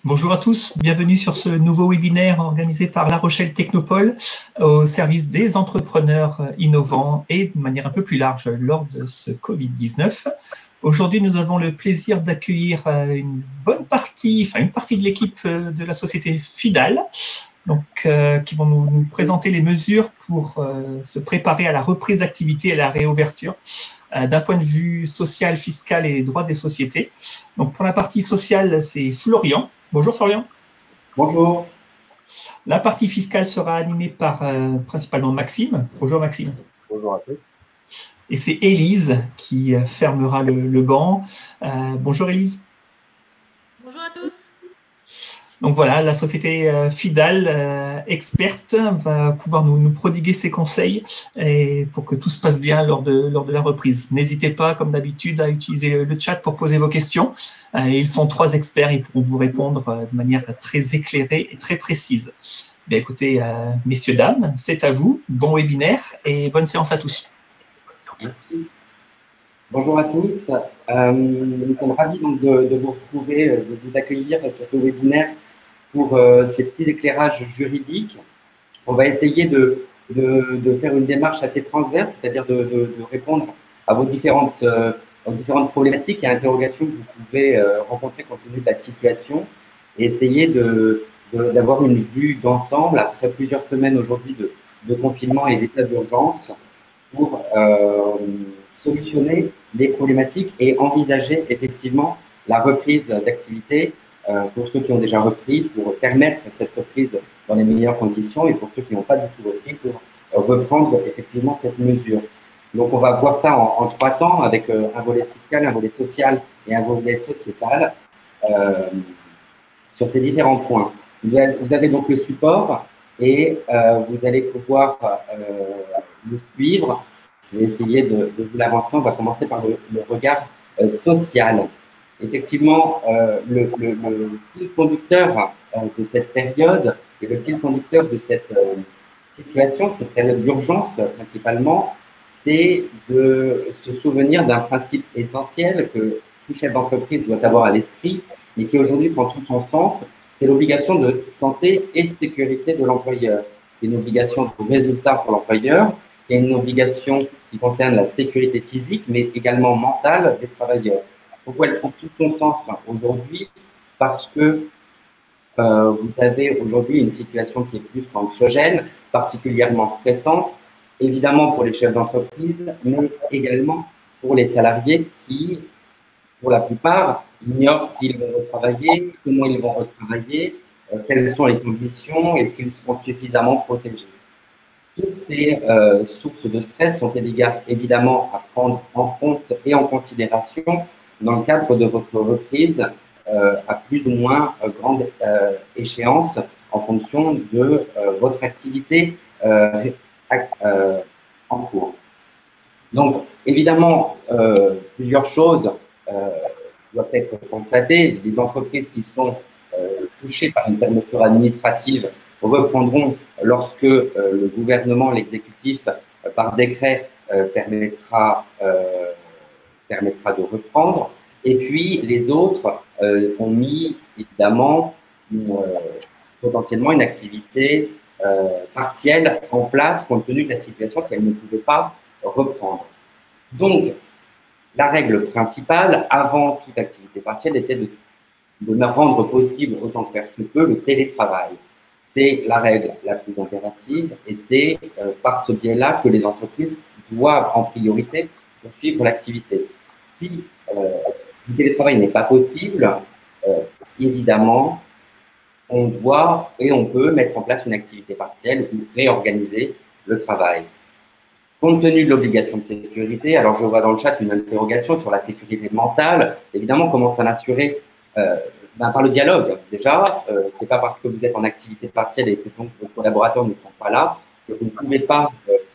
Bonjour à tous, bienvenue sur ce nouveau webinaire organisé par La Rochelle Technopole au service des entrepreneurs innovants et de manière un peu plus large lors de ce Covid-19. Aujourd'hui, nous avons le plaisir d'accueillir une partie de l'équipe de la société FIDAL, qui vont nous présenter les mesures pour se préparer à la reprise d'activité et à la réouverture d'un point de vue social, fiscal et droit des sociétés. Donc pour la partie sociale, c'est Florian. Bonjour Florian. Bonjour. La partie fiscale sera animée par principalement Maxime. Bonjour Maxime. Bonjour à tous. Et c'est Élise qui fermera le banc. Bonjour Élise. Bonjour à tous. Donc voilà, la société FIDAL, experte, va pouvoir nous prodiguer ses conseils pour que tout se passe bien lors de la reprise. N'hésitez pas, comme d'habitude, à utiliser le chat pour poser vos questions. Ils sont 3 experts, ils pourront vous répondre de manière très éclairée et très précise. Bien, écoutez, messieurs, dames, c'est à vous. Bon webinaire et bonne séance à tous. Merci. Bonjour à tous. Nous sommes ravis donc, de vous retrouver, de vous accueillir sur ce webinaire pour ces petits éclairages juridiques. On va essayer de faire une démarche assez transverse, c'est-à-dire de répondre à vos différentes problématiques et interrogations que vous pouvez rencontrer compte tenu de la situation et essayer d'avoir une vue d'ensemble après plusieurs semaines aujourd'hui de confinement et d'état d'urgence pour solutionner les problématiques et envisager effectivement la reprise d'activité pour ceux qui ont déjà repris, pour permettre cette reprise dans les meilleures conditions et pour ceux qui n'ont pas du tout repris, pour reprendre effectivement cette mesure. Donc, on va voir ça en 3 temps avec un volet fiscal, un volet social et un volet sociétal sur ces différents points. Vous avez donc le support et vous allez pouvoir nous suivre. Je vais essayer de vous l'avancer. On va commencer par le regard social. Effectivement, le fil conducteur de cette période et le fil conducteur de cette situation, de cette période d'urgence principalement, c'est de se souvenir d'un principe essentiel que tout chef d'entreprise doit avoir à l'esprit, mais qui aujourd'hui prend tout son sens, c'est l'obligation de santé et de sécurité de l'employeur. C'est une obligation de résultat pour l'employeur, qui est une obligation qui concerne la sécurité physique, mais également mentale des travailleurs. Pourquoi elle trouve tout son sens aujourd'hui? Parce que vous avez aujourd'hui une situation qui est plus anxiogène, particulièrement stressante, évidemment pour les chefs d'entreprise, mais également pour les salariés qui, pour la plupart, ignorent s'ils vont retravailler, comment ils vont retravailler, quelles sont les conditions, est-ce qu'ils seront suffisamment protégés. Toutes ces sources de stress sont évidemment à prendre en compte et en considération dans le cadre de votre reprise à plus ou moins grande échéance en fonction de votre activité en cours. Donc, évidemment, plusieurs choses doivent être constatées. Les entreprises qui sont touchées par une fermeture administrative reprendront lorsque le gouvernement, l'exécutif, par décret, permettra de reprendre. Et puis, les autres ont mis, évidemment, potentiellement une activité partielle en place, compte tenu de la situation, si elles ne pouvaient pas reprendre. Donc, la règle principale, avant toute activité partielle, était de rendre possible, autant que faire se peut, le télétravail. C'est la règle la plus impérative et c'est par ce biais-là que les entreprises doivent en priorité poursuivre l'activité. Si le télétravail n'est pas possible, évidemment, on doit et on peut mettre en place une activité partielle ou réorganiser le travail. Compte tenu de l'obligation de sécurité, alors je vois dans le chat une interrogation sur la sécurité mentale. Évidemment, comment s'en assurer par le dialogue. Déjà, c'est pas parce que vous êtes en activité partielle et que donc vos collaborateurs ne sont pas là que vous ne pouvez pas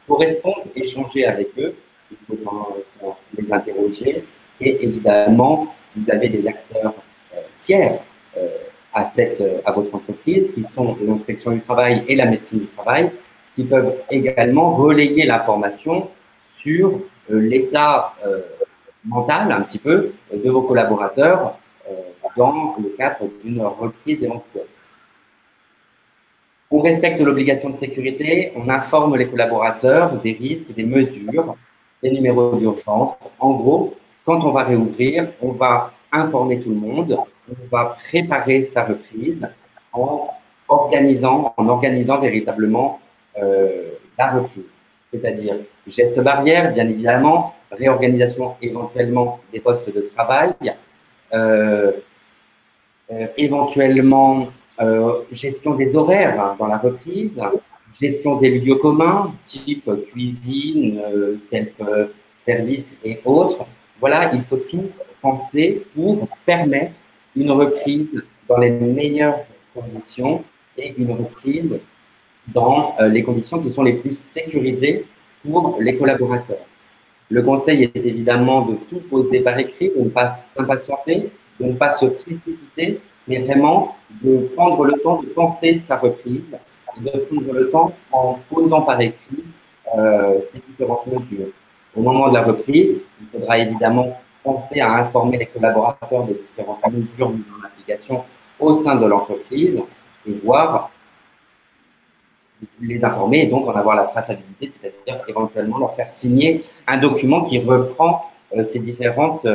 correspondre, échanger avec eux. Il faut les interroger. Et évidemment, vous avez des acteurs tiers à votre entreprise qui sont l'inspection du travail et la médecine du travail qui peuvent également relayer l'information sur l'état mental un petit peu de vos collaborateurs dans le cadre d'une reprise éventuelle. On respecte l'obligation de sécurité, on informe les collaborateurs des risques, des mesures, des numéros d'urgence. En gros, quand on va réouvrir, on va informer tout le monde, on va préparer sa reprise en organisant véritablement la reprise. C'est-à-dire gestes barrières, bien évidemment, réorganisation éventuellement des postes de travail, éventuellement gestion des horaires dans la reprise, gestion des lieux communs, type cuisine, self-service et autres. Voilà, il faut tout penser pour permettre une reprise dans les meilleures conditions et une reprise dans les conditions qui sont les plus sécurisées pour les collaborateurs. Le conseil est évidemment de tout poser par écrit, de ne pas s'impatienter, de ne pas se précipiter, mais vraiment de prendre le temps de penser sa reprise, de prendre le temps en posant par écrit ces différentes mesures. Au moment de la reprise, il faudra évidemment penser à informer les collaborateurs des différentes mesures mises en application au sein de l'entreprise et voir les informer et donc en avoir la traçabilité, c'est-à-dire éventuellement leur faire signer un document qui reprend ces différentes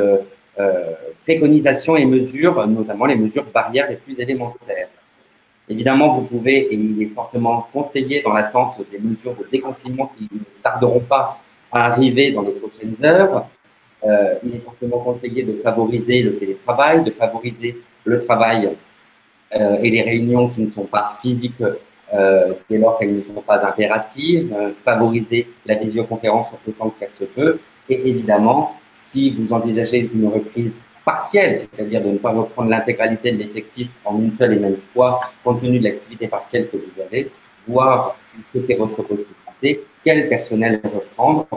préconisations et mesures, notamment les mesures barrières les plus élémentaires. Évidemment, vous pouvez, et il est fortement conseillé dans l'attente des mesures de déconfinement qui ne tarderont pas à arriver dans les prochaines heures, il est fortement conseillé de favoriser le télétravail, de favoriser le travail et les réunions qui ne sont pas physiques dès lors qu'elles ne sont pas impératives, favoriser la visioconférence autant que faire se peut, et évidemment, si vous envisagez une reprise partielle, c'est-à-dire de ne pas reprendre l'intégralité de l'effectif en une seule et même fois, compte tenu de l'activité partielle que vous avez, voir que c'est votre possibilité, quel personnel reprendre,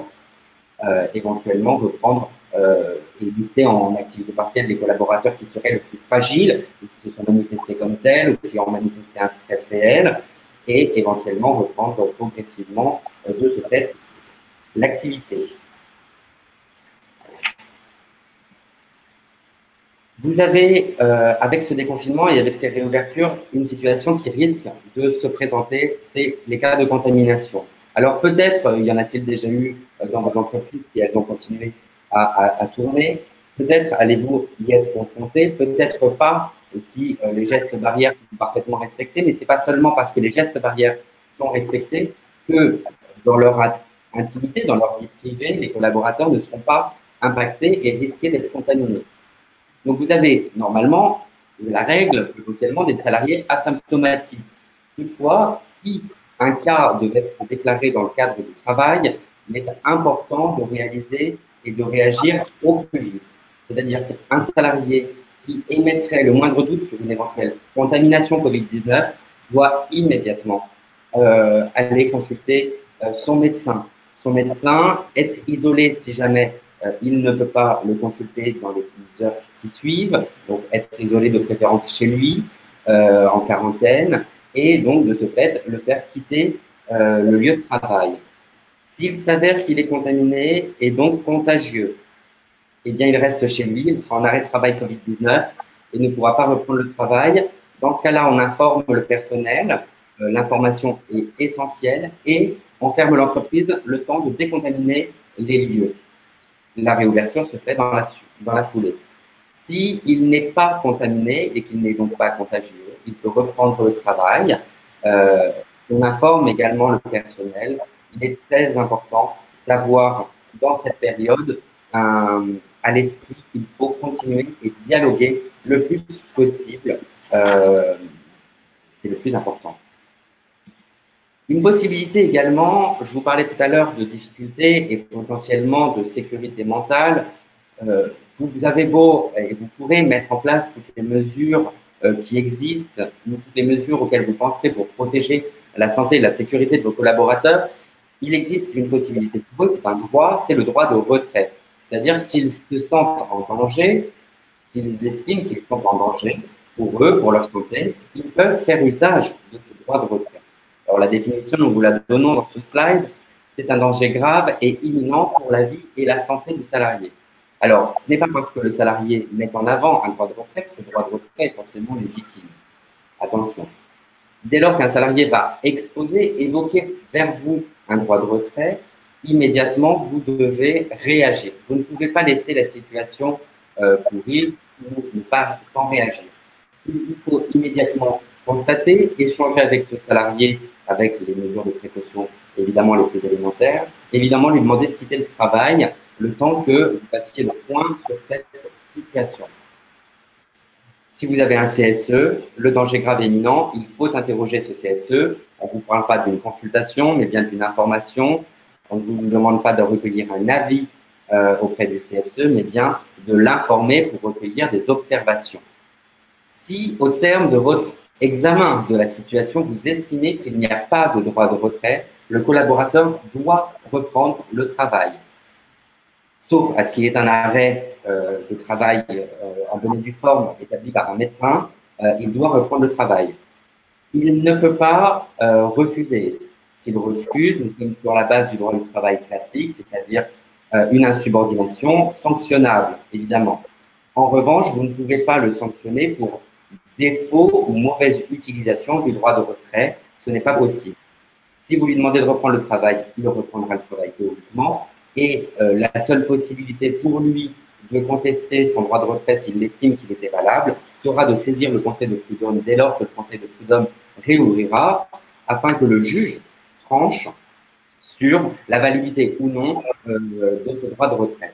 éventuellement reprendre et laisser en activité partielle des collaborateurs qui seraient le plus fragiles, ou qui se sont manifestés comme tels, ou qui ont manifesté un stress réel, et éventuellement reprendre progressivement de ce fait l'activité. Vous avez, avec ce déconfinement et avec ces réouvertures, une situation qui risque de se présenter, c'est les cas de contamination. Alors peut-être, y en a-t-il déjà eu dans vos entreprises si elles ont continué à tourner, peut-être allez-vous y être confronté, peut-être pas si les gestes barrières sont parfaitement respectés, mais ce n'est pas seulement parce que les gestes barrières sont respectés que dans leur intimité, dans leur vie privée, les collaborateurs ne seront pas impactés et risqués d'être contaminés. Donc, vous avez normalement la règle potentiellement des salariés asymptomatiques. Toutefois, si un cas devait être déclaré dans le cadre du travail, il est important de réaliser et de réagir au plus vite. C'est-à-dire qu'un salarié qui émettrait le moindre doute sur une éventuelle contamination Covid-19 doit immédiatement aller consulter son médecin. Son médecin, être isolé si jamais il ne peut pas le consulter dans les heures qui suivent, donc être isolé de préférence chez lui, en quarantaine, et donc de ce fait le faire quitter le lieu de travail. S'il s'avère qu'il est contaminé et donc contagieux, eh bien il reste chez lui, il sera en arrêt de travail Covid-19 et ne pourra pas reprendre le travail. Dans ce cas-là, on informe le personnel, l'information est essentielle et on ferme l'entreprise le temps de décontaminer les lieux. La réouverture se fait dans la foulée. S'il n'est pas contaminé et qu'il n'est donc pas contagieux, il peut reprendre le travail. On informe également le personnel. Il est très important d'avoir dans cette période à l'esprit qu'il faut continuer et dialoguer le plus possible. C'est le plus important. Une possibilité également, je vous parlais tout à l'heure de difficultés et potentiellement de sécurité mentale. Vous avez beau et vous pourrez mettre en place toutes les mesures qui existent, toutes les mesures auxquelles vous penserez pour protéger la santé et la sécurité de vos collaborateurs. Il existe une possibilité pour eux, c'est un droit, c'est le droit de retrait. C'est-à-dire s'ils se sentent en danger, s'ils estiment qu'ils sont en danger pour eux, pour leur santé, ils peuvent faire usage de ce droit de retrait. Alors, la définition, nous vous la donnons dans ce slide, c'est un danger grave et imminent pour la vie et la santé du salarié. Alors, ce n'est pas parce que le salarié met en avant un droit de retrait que ce droit de retrait est forcément légitime. Attention. Dès lors qu'un salarié va exposer, évoquer vers vous un droit de retrait, immédiatement, vous devez réagir. Vous ne pouvez pas laisser la situation pourrir ou ne pas sans réagir. Il faut immédiatement constater, échanger avec ce salarié avec les mesures de précaution, évidemment les plus élémentaires, évidemment lui demander de quitter le travail le temps que vous passiez le point sur cette situation. Si vous avez un CSE, le danger grave et imminent, il faut interroger ce CSE. On ne vous parle pas d'une consultation, mais bien d'une information. On ne vous demande pas de recueillir un avis auprès du CSE, mais bien de l'informer pour recueillir des observations. Si, au terme de votre examen de la situation, vous estimez qu'il n'y a pas de droit de retrait, le collaborateur doit reprendre le travail. Sauf à ce qu'il y ait un arrêt de travail en bonne et due forme établi par un médecin, il doit reprendre le travail. Il ne peut pas refuser. S'il refuse, nous sommes sur la base du droit du travail classique, c'est-à-dire une insubordination sanctionnable, évidemment. En revanche, vous ne pouvez pas le sanctionner pour défaut ou mauvaise utilisation du droit de retrait. Ce n'est pas possible. Si vous lui demandez de reprendre le travail, il reprendra le travail théoriquement. Et la seule possibilité pour lui de contester son droit de retrait s'il estime qu'il était valable sera de saisir le conseil de prud'homme dès lors que le conseil de prud'homme réouvrira afin que le juge tranche sur la validité ou non de ce droit de retrait.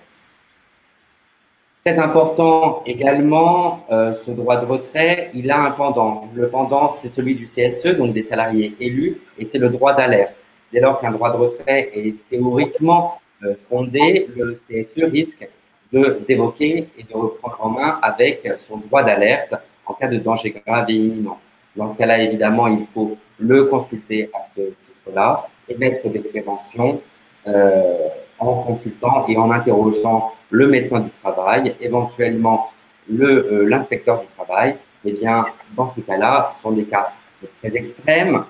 Très important également, ce droit de retrait, il a un pendant. Le pendant, c'est celui du CSE, donc des salariés élus, et c'est le droit d'alerte. Dès lors qu'un droit de retrait est théoriquement fondé, le CSE risque d'évoquer et de reprendre en main avec son droit d'alerte en cas de danger grave et imminent. Dans ce cas-là, évidemment, il faut le consulter à ce titre-là et mettre des préventions en consultant et en interrogeant le médecin du travail, éventuellement l'inspecteur du travail. Eh bien, dans ces cas-là, ce sont des cas très extrêmes.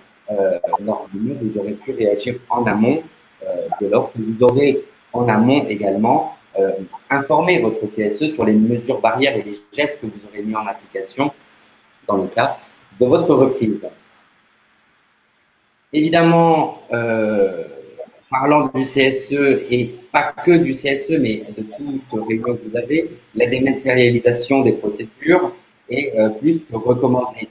Normalement, vous aurez pu réagir en amont dès lors que vous aurez en amont également informé votre CSE sur les mesures barrières et les gestes que vous aurez mis en application dans le cas de votre reprise. Évidemment, parlant du CSE et pas que du CSE, mais de toute réunion que vous avez, la dématérialisation des procédures est plus que recommandée.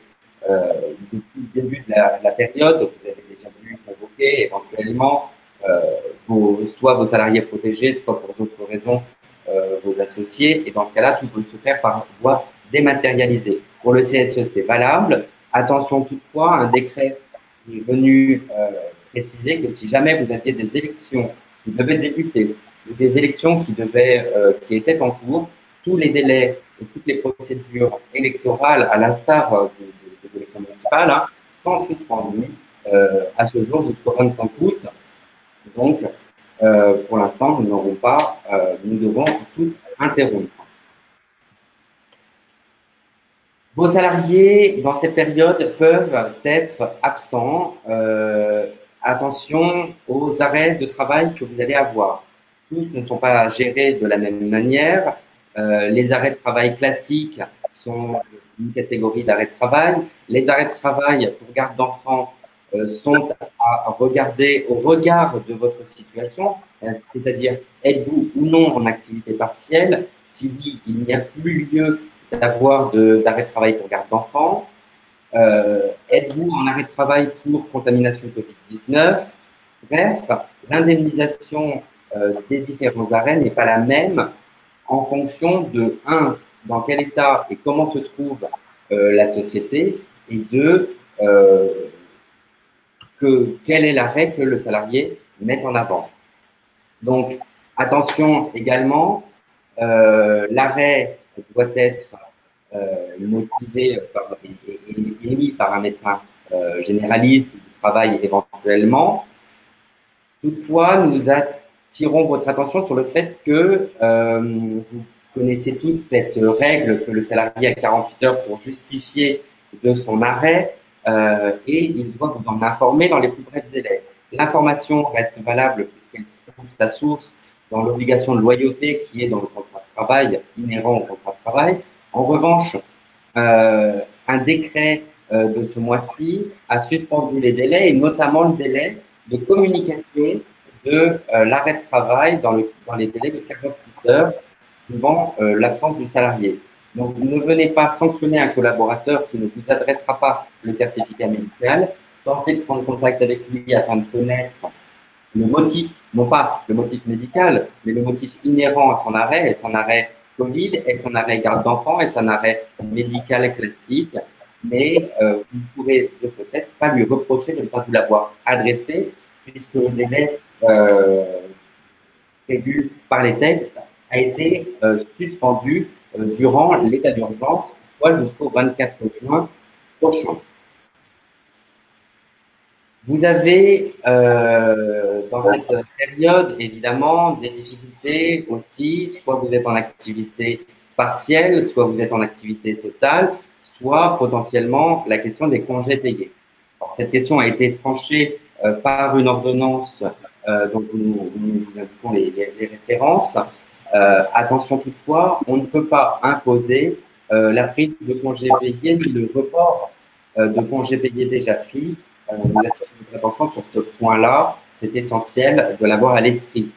Depuis le début de la période, vous avez déjà pu convoquer éventuellement soit vos salariés protégés, soit pour d'autres raisons vos associés. Et dans ce cas-là, tout peut se faire par voie dématérialisée. Pour le CSE, c'est valable. Attention toutefois, un décret est venu préciser que si jamais vous aviez des élections qui devaient débuter ou des élections qui étaient en cours, tous les délais et toutes les procédures électorales, à l'instar des élections municipales, sont suspendues à ce jour jusqu'au 25 août. Donc, pour l'instant, nous devons tout interrompre. Vos salariés, dans cette période, peuvent être absents. Attention aux arrêts de travail que vous allez avoir. Tous ne sont pas gérés de la même manière. Les arrêts de travail classiques sont une catégorie d'arrêts de travail. Les arrêts de travail pour garde d'enfants sont à regarder au regard de votre situation, c'est-à-dire êtes-vous ou non en activité partielle? Si oui, il n'y a plus lieu d'avoir d'arrêt de travail pour garde d'enfants. Êtes-vous en arrêt de travail pour contamination Covid-19? Bref, l'indemnisation des différents arrêts n'est pas la même en fonction de, un, dans quel état et comment se trouve la société, et deux, quel est l'arrêt que le salarié met en avant. Donc, attention également, l'arrêt doit être motivé et émis par un médecin généraliste du travail éventuellement. Toutefois, nous attirons votre attention sur le fait que vous connaissez tous cette règle que le salarié a 48 heures pour justifier de son arrêt et il doit vous en informer dans les plus brefs délais. L'information reste valable puisqu'elle trouve sa source dans l'obligation de loyauté qui est dans le contrat de travail inhérent au contrat de travail. En revanche, un décret de ce mois-ci a suspendu les délais et notamment le délai de communication de l'arrêt de travail dans les délais de 48 heures suivant l'absence du salarié. Donc, ne venez pas sanctionner un collaborateur qui ne vous adressera pas le certificat médical. Tentez de prendre contact avec lui afin de connaître le motif, non pas le motif médical, mais le motif inhérent à son arrêt, et son arrêt Covid, et son arrêt garde d'enfant, et son arrêt médical classique. Mais vous ne pourrez de ce fait pas lui reprocher de ne pas vous l'avoir adressé, puisque le délai prévu par les textes a été suspendu durant l'état d'urgence, soit jusqu'au 24 juin prochain. Vous avez dans cette période évidemment des difficultés aussi, soit vous êtes en activité partielle, soit vous êtes en activité totale, soit potentiellement la question des congés payés. Alors, cette question a été tranchée par une ordonnance dont nous indiquons les références. Attention toutefois, on ne peut pas imposer la prise de congés payés ni le report de congés payés déjà pris. Nous attirons votre attention sur ce point-là. C'est essentiel de l'avoir à l'esprit.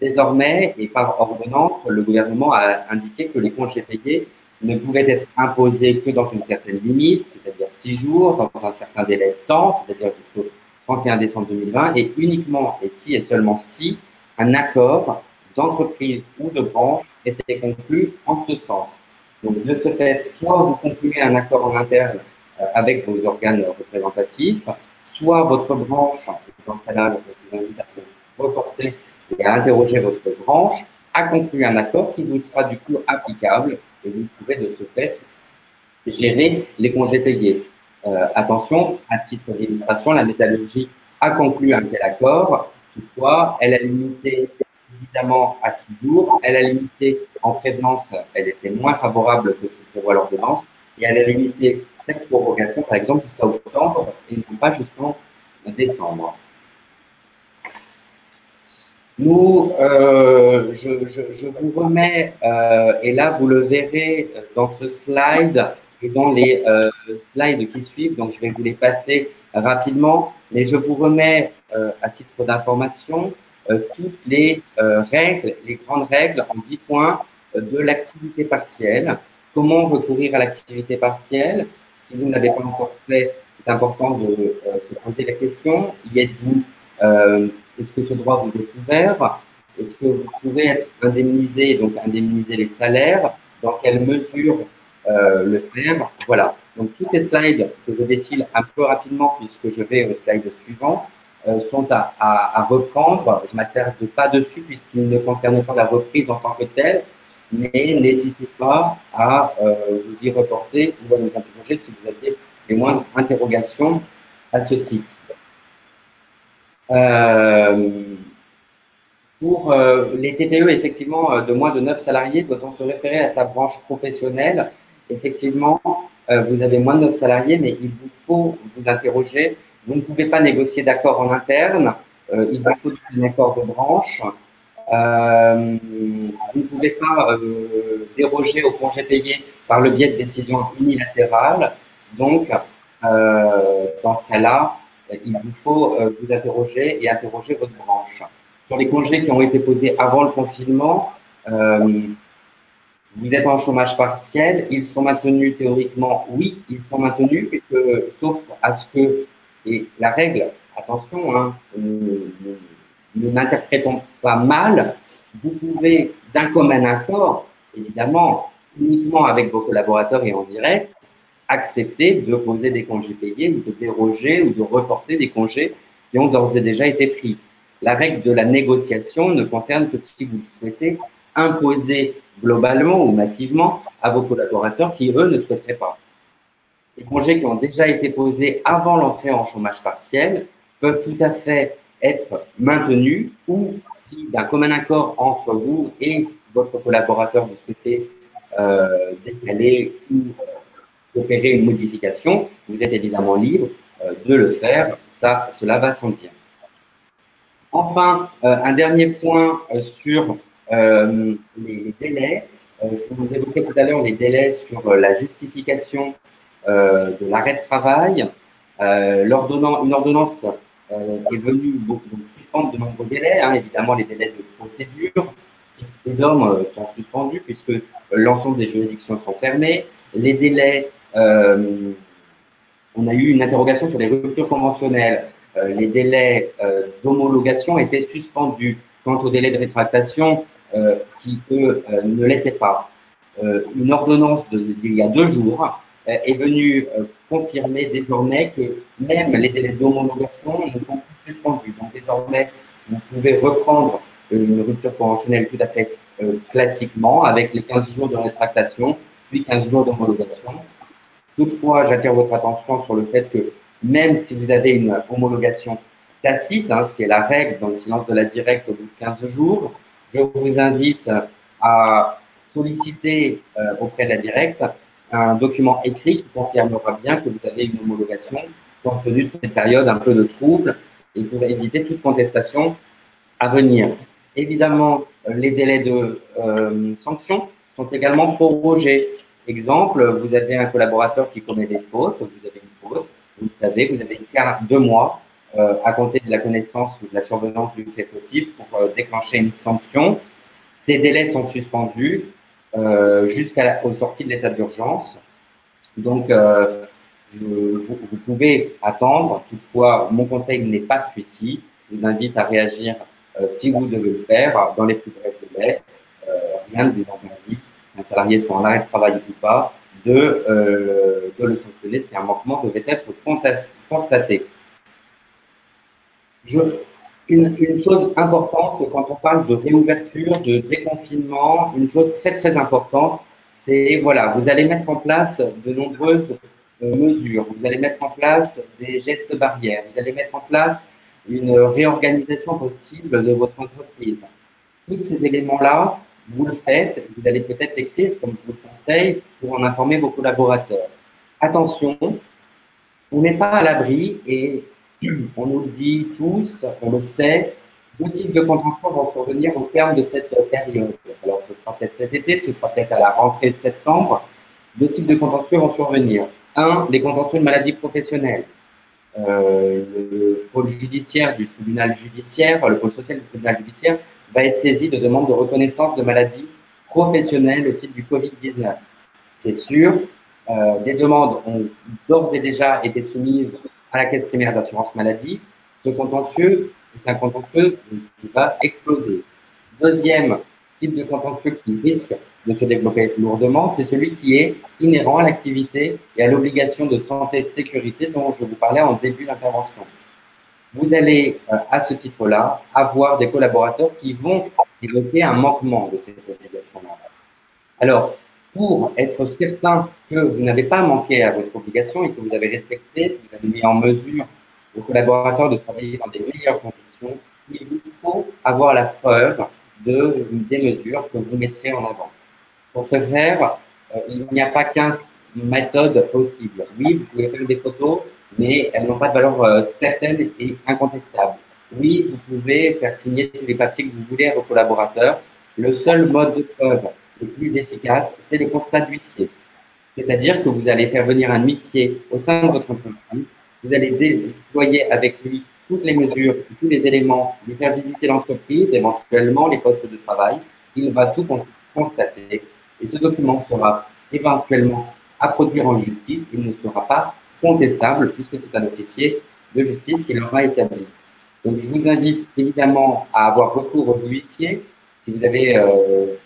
Désormais, et par ordonnance, le gouvernement a indiqué que les congés payés ne pouvaient être imposés que dans une certaine limite, c'est-à-dire 6 jours, dans un certain délai de temps, c'est-à-dire jusqu'au 31 décembre 2020, et uniquement et si et seulement si un accord d'entreprise ou de branche était conclu en ce sens. Donc, de ce fait, soit vous concluez un accord en interne avec vos organes représentatifs, soit votre branche, dans ce cas-là, je vous invite à reporter et à interroger votre branche, a conclu un accord qui vous sera du coup applicable et vous pourrez de ce fait gérer les congés payés. Attention, à titre d'illustration, la métallurgie a conclu un tel accord. Toutefois, elle a limité évidemment à 6 jours. Elle a limité en prévenance, elle était moins favorable que ce que prévoit l'ordonnance. Et elle a limité cette prorogation, par exemple, jusqu'à octobre et non pas jusqu'en décembre. Nous, je vous remets, et là vous le verrez dans ce slide et dans les slides qui suivent, donc je vais vous les passer rapidement, mais je vous remets à titre d'information toutes les règles, les grandes règles en 10 points de l'activité partielle. Comment recourir à l'activité partielle? Si vous ne l'avez pas encore fait, c'est important de se poser la question. Y êtes-vous Est-ce que ce droit vous est ouvert? Est-ce que vous pouvez être indemnisé, donc indemniser les salaires? Dans quelle mesure le faire? Voilà. Donc, tous ces slides que je défile un peu rapidement, puisque je vais au slide suivant, sont à reprendre. Je ne m'attarde pas dessus, puisqu'ils ne concernent pas la reprise en tant que telle, mais n'hésitez pas à vous y reporter ou à nous interroger si vous avez les moindres interrogations à ce titre. Pour les TPE, effectivement, de moins de 9 salariés, doit-on se référer à sa branche professionnelle? Effectivement, vous avez moins de 9 salariés, mais il vous faut vous interroger. Vous ne pouvez pas négocier d'accord en interne. Il vous faut un accord de branche. Vous ne pouvez pas déroger au congé payé par le biais de décisions unilatérales. Donc, dans ce cas-là, il vous faut vous interroger et interroger votre branche. Sur les congés qui ont été posés avant le confinement, vous êtes en chômage partiel, ils sont maintenus théoriquement, oui, ils sont maintenus, sauf à ce que, et la règle, attention, hein, nous n'interprétons pas mal, vous pouvez d'un commun accord, évidemment, uniquement avec vos collaborateurs et en direct, accepter de poser des congés payés ou de déroger ou de reporter des congés qui ont d'ores et déjà été pris. La règle de la négociation ne concerne que si vous souhaitez imposer globalement ou massivement à vos collaborateurs qui, eux, ne souhaiteraient pas. Les congés qui ont déjà été posés avant l'entrée en chômage partiel peuvent tout à fait être maintenus ou, si d'un commun accord entre vous et votre collaborateur, vous souhaitez décaler ou opérer une modification, vous êtes évidemment libre de le faire, cela va sans dire. Enfin, un dernier point sur les délais. Je vous évoquais tout à l'heure les délais sur la justification de l'arrêt de travail. Une ordonnance est venue donc, suspendre de nombreux délais, hein, évidemment les délais de procédure. Les normes sont suspendus puisque l'ensemble des juridictions sont fermées. Les délais, on a eu une interrogation sur les ruptures conventionnelles. Les délais d'homologation étaient suspendus. Quant aux délais de rétractation, qui, eux, ne l'étaient pas. Une ordonnance d'il y a 2 jours est venue confirmer désormais que même les délais d'homologation ne sont plus suspendus. Donc désormais, vous pouvez reprendre une rupture conventionnelle tout à fait classiquement avec les 15 jours de rétractation, puis 15 jours d'homologation. Toutefois, j'attire votre attention sur le fait que même si vous avez une homologation tacite, hein, ce qui est la règle dans le silence de la directe au bout de 15 jours, je vous invite à solliciter auprès de la directe un document écrit qui confirmera bien que vous avez une homologation compte tenu de cette période un peu de trouble et pour éviter toute contestation à venir. Évidemment, les délais de sanction sont également prorogés. Exemple, vous avez un collaborateur qui commet des fautes, vous avez une faute, vous le savez, vous avez 2 mois à compter de la connaissance ou de la survenance du fait fautif pour déclencher une sanction. Ces délais sont suspendus jusqu'aux sorties de l'état d'urgence. Donc, vous pouvez attendre. Toutefois, mon conseil n'est pas celui-ci. Je vous invite à réagir si vous devez le faire dans les plus brefs délais. Rien ne vous interdit, qu'un salarié soit en arrêt de travail ou pas, de le sanctionner si un manquement devait être constaté. Une chose importante, quand on parle de réouverture, de déconfinement, une chose très très importante, c'est voilà, vous allez mettre en place de nombreuses mesures, vous allez mettre en place des gestes barrières, vous allez mettre en place une réorganisation possible de votre entreprise. Tous ces éléments-là, vous le faites, vous allez peut-être l'écrire, comme je vous le conseille, pour en informer vos collaborateurs. Attention, on n'est pas à l'abri et on nous le dit tous, on le sait, 2 types de contentieux vont survenir au terme de cette période. Alors, ce sera peut-être cet été, ce sera peut-être à la rentrée de septembre. 2 types de contentieux vont survenir. 1, les contentieux de maladie professionnelle. Le pôle judiciaire du tribunal judiciaire, le pôle social du tribunal judiciaire va être saisi de demandes de reconnaissance de maladie professionnelle au titre du Covid-19. C'est sûr, des demandes ont d'ores et déjà été soumises à la caisse primaire d'assurance maladie. Ce contentieux est un contentieux qui va exploser. Deuxième type de contentieux qui risque de se développer lourdement, c'est celui qui est inhérent à l'activité et à l'obligation de santé et de sécurité dont je vous parlais en début d'intervention. Vous allez, à ce titre-là, avoir des collaborateurs qui vont évoquer un manquement de cette obligation-là. Alors, pour être certain que vous n'avez pas manqué à votre obligation et que vous avez respecté, vous avez mis en mesure aux collaborateurs de travailler dans des meilleures conditions, il vous faut avoir la preuve des mesures que vous mettrez en avant. Pour ce faire, il n'y a pas 15 méthodes possibles. Oui, vous pouvez faire des photos, mais elles n'ont pas de valeur certaine et incontestable. Oui, vous pouvez faire signer tous les papiers que vous voulez à vos collaborateurs. Le seul mode de preuve le plus efficace, c'est le constat d'huissier. C'est-à-dire que vous allez faire venir un huissier au sein de votre entreprise, vous allez déployer avec lui toutes les mesures, tous les éléments, lui faire visiter l'entreprise, éventuellement les postes de travail. Il va tout constater et ce document sera éventuellement à produire en justice. Il ne sera pas contestable puisque c'est un officier de justice qui l'aura établi. Donc, je vous invite évidemment à avoir recours aux huissiers. Si vous n'avez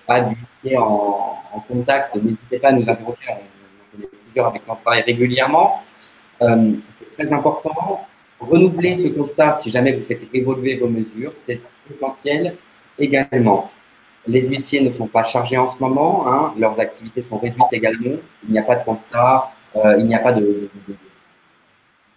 pas d'huissier en contact, n'hésitez pas à nous interroger. On est plusieurs avec qui on travaille régulièrement. C'est très important. Renouveler ce constat si jamais vous faites évoluer vos mesures, c'est essentiel également. Les huissiers ne sont pas chargés en ce moment, hein, leurs activités sont réduites également. Il n'y a pas de constat, il n'y a pas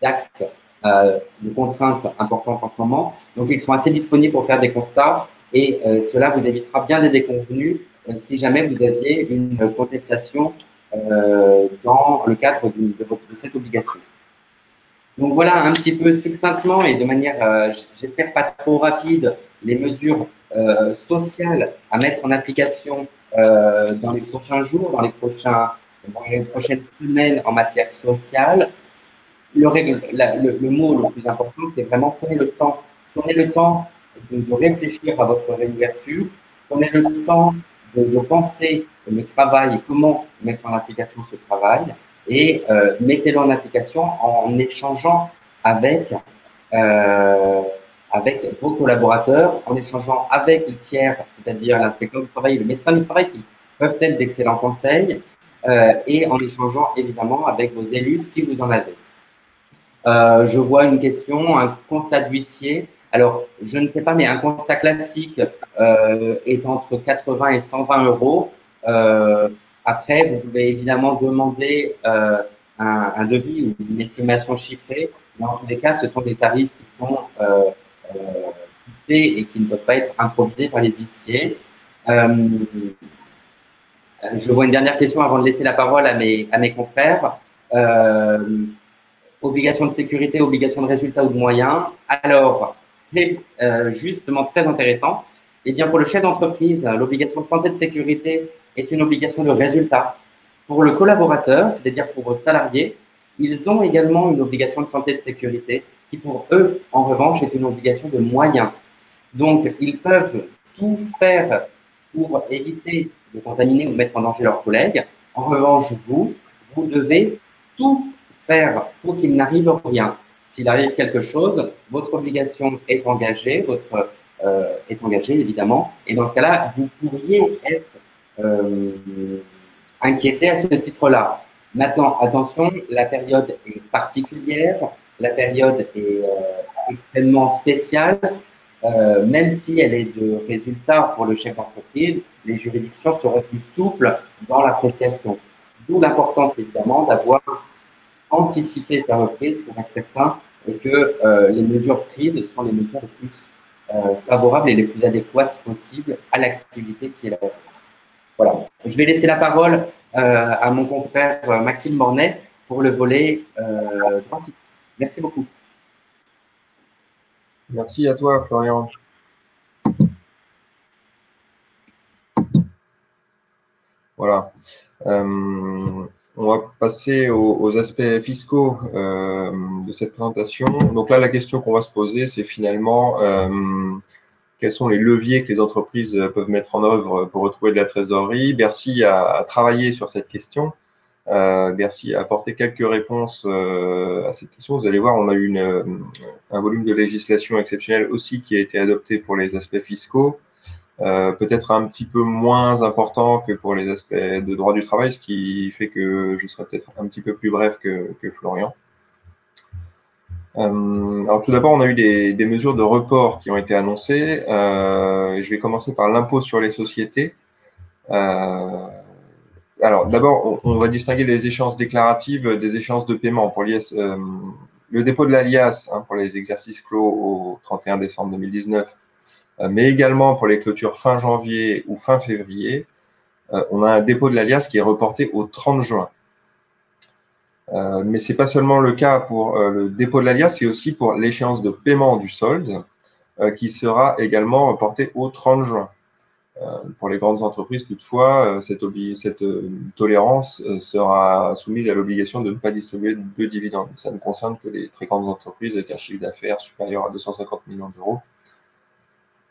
d'actes, de contraintes importantes en ce moment. Donc, ils sont assez disponibles pour faire des constats et cela vous évitera bien des déconvenues si jamais vous aviez une contestation dans le cadre de cette obligation. Donc, voilà un petit peu succinctement et de manière, j'espère, pas trop rapide, les mesures sociales à mettre en application dans les prochains jours, dans les prochaines semaines en matière sociale, le mot le plus important, c'est vraiment prenez le temps. Prenez le temps de réfléchir à votre réouverture. Prenez le temps de penser le travail et comment mettre en application ce travail. Et mettez-le en application en échangeant avec vos collaborateurs, en échangeant avec les tiers, c'est-à-dire l'inspecteur du travail et le médecin du travail, qui peuvent être d'excellents conseils, et en échangeant évidemment avec vos élus si vous en avez. Je vois une question, un constat d'huissier. Alors, je ne sais pas, mais un constat classique est entre 80 et 120 euros. Après, vous pouvez évidemment demander un devis ou une estimation chiffrée. Mais en tous les cas, ce sont des tarifs qui sont fixés et qui ne peuvent pas être improvisés par les huissiers. Je vois une dernière question avant de laisser la parole à mes confrères. Obligation de sécurité, obligation de résultat ou de moyens. Alors, c'est justement très intéressant. Eh bien, pour le chef d'entreprise, l'obligation de santé de sécurité est une obligation de résultat. Pour le collaborateur, c'est-à-dire pour vos salariés, ils ont également une obligation de santé de sécurité qui, pour eux, en revanche, est une obligation de moyens. Donc, ils peuvent tout faire pour éviter de contaminer ou mettre en danger leurs collègues. En revanche, vous devez tout faire pour qu'il n'arrive rien. S'il arrive quelque chose, votre obligation est engagée, évidemment, et dans ce cas-là, vous pourriez être inquiété à ce titre-là. Maintenant, attention, la période est particulière, la période est extrêmement spéciale, même si elle est de résultat pour le chef d'entreprise, les juridictions seront plus souples dans l'appréciation. D'où l'importance, évidemment, d'avoir anticiper sa reprise pour être certain et que les mesures prises sont les mesures les plus favorables et les plus adéquates possibles à l'activité qui est là. Voilà. Je vais laisser la parole à mon confrère Maxime Mornay pour le volet graphique. Merci beaucoup. Merci à toi, Florian. Voilà. On va passer aux aspects fiscaux de cette présentation. Donc là, la question qu'on va se poser, c'est finalement quels sont les leviers que les entreprises peuvent mettre en œuvre pour retrouver de la trésorerie. Bercy a travaillé sur cette question. Bercy a apporté quelques réponses à cette question. Vous allez voir, on a eu un volume de législation exceptionnelle aussi qui a été adopté pour les aspects fiscaux. Peut-être un petit peu moins important que pour les aspects de droit du travail, ce qui fait que je serai peut-être un petit peu plus bref que Florian. Alors tout d'abord, on a eu des mesures de report qui ont été annoncées. Je vais commencer par l'impôt sur les sociétés. Alors d'abord, on va distinguer les échéances déclaratives des échéances de paiement. Pour le dépôt de l'alias pour les exercices clos au 31 décembre 2019, mais également pour les clôtures fin janvier ou fin février, on a un dépôt de l'alias qui est reporté au 30 juin. Mais ce n'est pas seulement le cas pour le dépôt de l'alias, c'est aussi pour l'échéance de paiement du solde qui sera également reportée au 30 juin. Pour les grandes entreprises, toutefois, cette tolérance sera soumise à l'obligation de ne pas distribuer de dividendes. Ça ne concerne que les très grandes entreprises avec un chiffre d'affaires supérieur à 250 millions d'euros.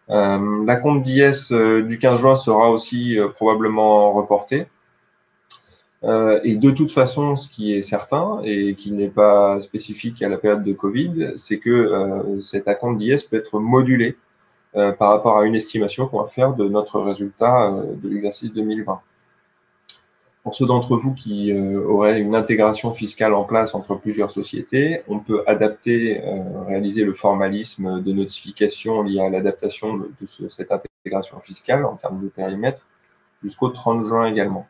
La compte d'IS du 15 juin sera aussi probablement reportée. Et de toute façon, ce qui est certain et qui n'est pas spécifique à la période de Covid, c'est que cet acompte d'IS peut être modulé par rapport à une estimation qu'on va faire de notre résultat de l'exercice 2020. Pour ceux d'entre vous qui auraient une intégration fiscale en place entre plusieurs sociétés, on peut réaliser le formalisme de notification lié à l'adaptation de cette intégration fiscale en termes de périmètre jusqu'au 30 juin également.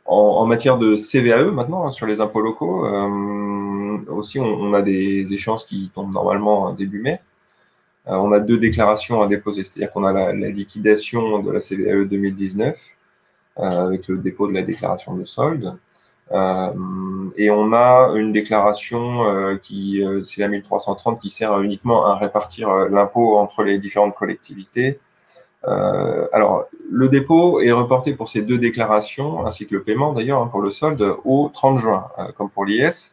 En matière de CVAE maintenant, sur les impôts locaux, aussi on a des échéances qui tombent normalement début mai. On a 2 déclarations à déposer, c'est-à-dire qu'on a la liquidation de la CVAE 2019 avec le dépôt de la déclaration de solde. Et on a une déclaration c'est la 1330 qui sert uniquement à répartir l'impôt entre les différentes collectivités. Alors, le dépôt est reporté pour ces deux déclarations, ainsi que le paiement d'ailleurs, hein, pour le solde, au 30 juin, comme pour l'IS.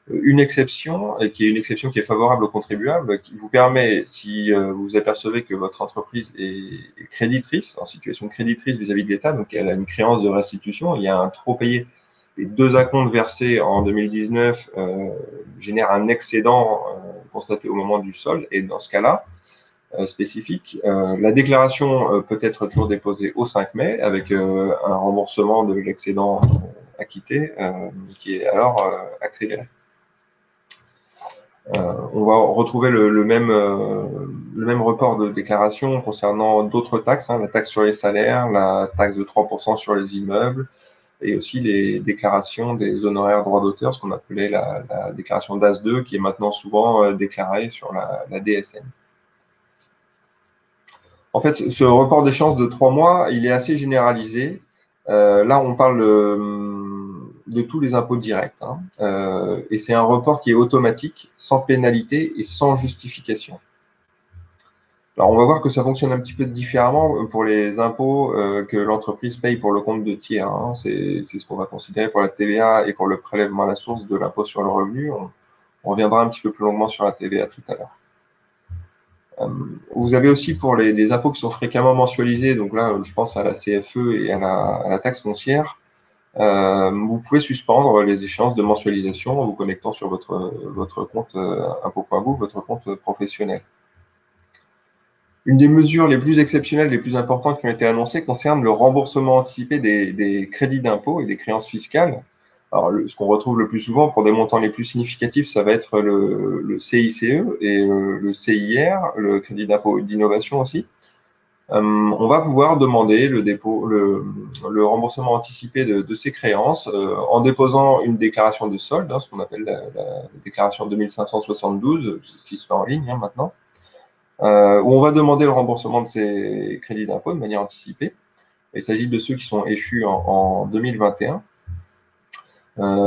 Une exception, qui est une exception qui est favorable aux contribuables, qui vous permet, si vous apercevez que votre entreprise est créditrice, en situation créditrice vis-à-vis de l'État, donc elle a une créance de restitution, il y a un trop payé, les deux acomptes versés en 2019 génèrent un excédent constaté au moment du solde, et dans ce cas-là, spécifique. La déclaration peut être toujours déposée au 5 mai avec un remboursement de l'excédent acquitté qui est alors accéléré. On va retrouver le même report de déclaration concernant d'autres taxes, hein, la taxe sur les salaires, la taxe de 3% sur les immeubles et aussi les déclarations des honoraires droits d'auteur, ce qu'on appelait la déclaration DAS2 qui est maintenant souvent déclarée sur la DSN. En fait, ce report d'échéance de 3 mois, il est assez généralisé. Là, on parle de tous les impôts directs. Hein. Et c'est un report qui est automatique, sans pénalité et sans justification. Alors, on va voir que ça fonctionne un petit peu différemment pour les impôts que l'entreprise paye pour le compte de tiers. Hein. C'est ce qu'on va considérer pour la TVA et pour le prélèvement à la source de l'impôt sur le revenu. On reviendra un petit peu plus longuement sur la TVA tout à l'heure. Vous avez aussi pour les impôts qui sont fréquemment mensualisés, donc là je pense à la CFE et à la taxe foncière, vous pouvez suspendre les échéances de mensualisation en vous connectant sur votre compte impôt.gouv, votre compte professionnel. Une des mesures les plus exceptionnelles, les plus importantes qui ont été annoncées concerne le remboursement anticipé des crédits d'impôt et des créances fiscales. Alors, ce qu'on retrouve le plus souvent pour des montants les plus significatifs, ça va être le CICE et le CIR, le crédit d'impôt d'innovation aussi. On va pouvoir demander le remboursement anticipé de ces créances en déposant une déclaration de solde, hein, ce qu'on appelle la déclaration 2572, qui se fait en ligne hein, maintenant, où on va demander le remboursement de ces crédits d'impôt de manière anticipée. Il s'agit de ceux qui sont échus en 2021.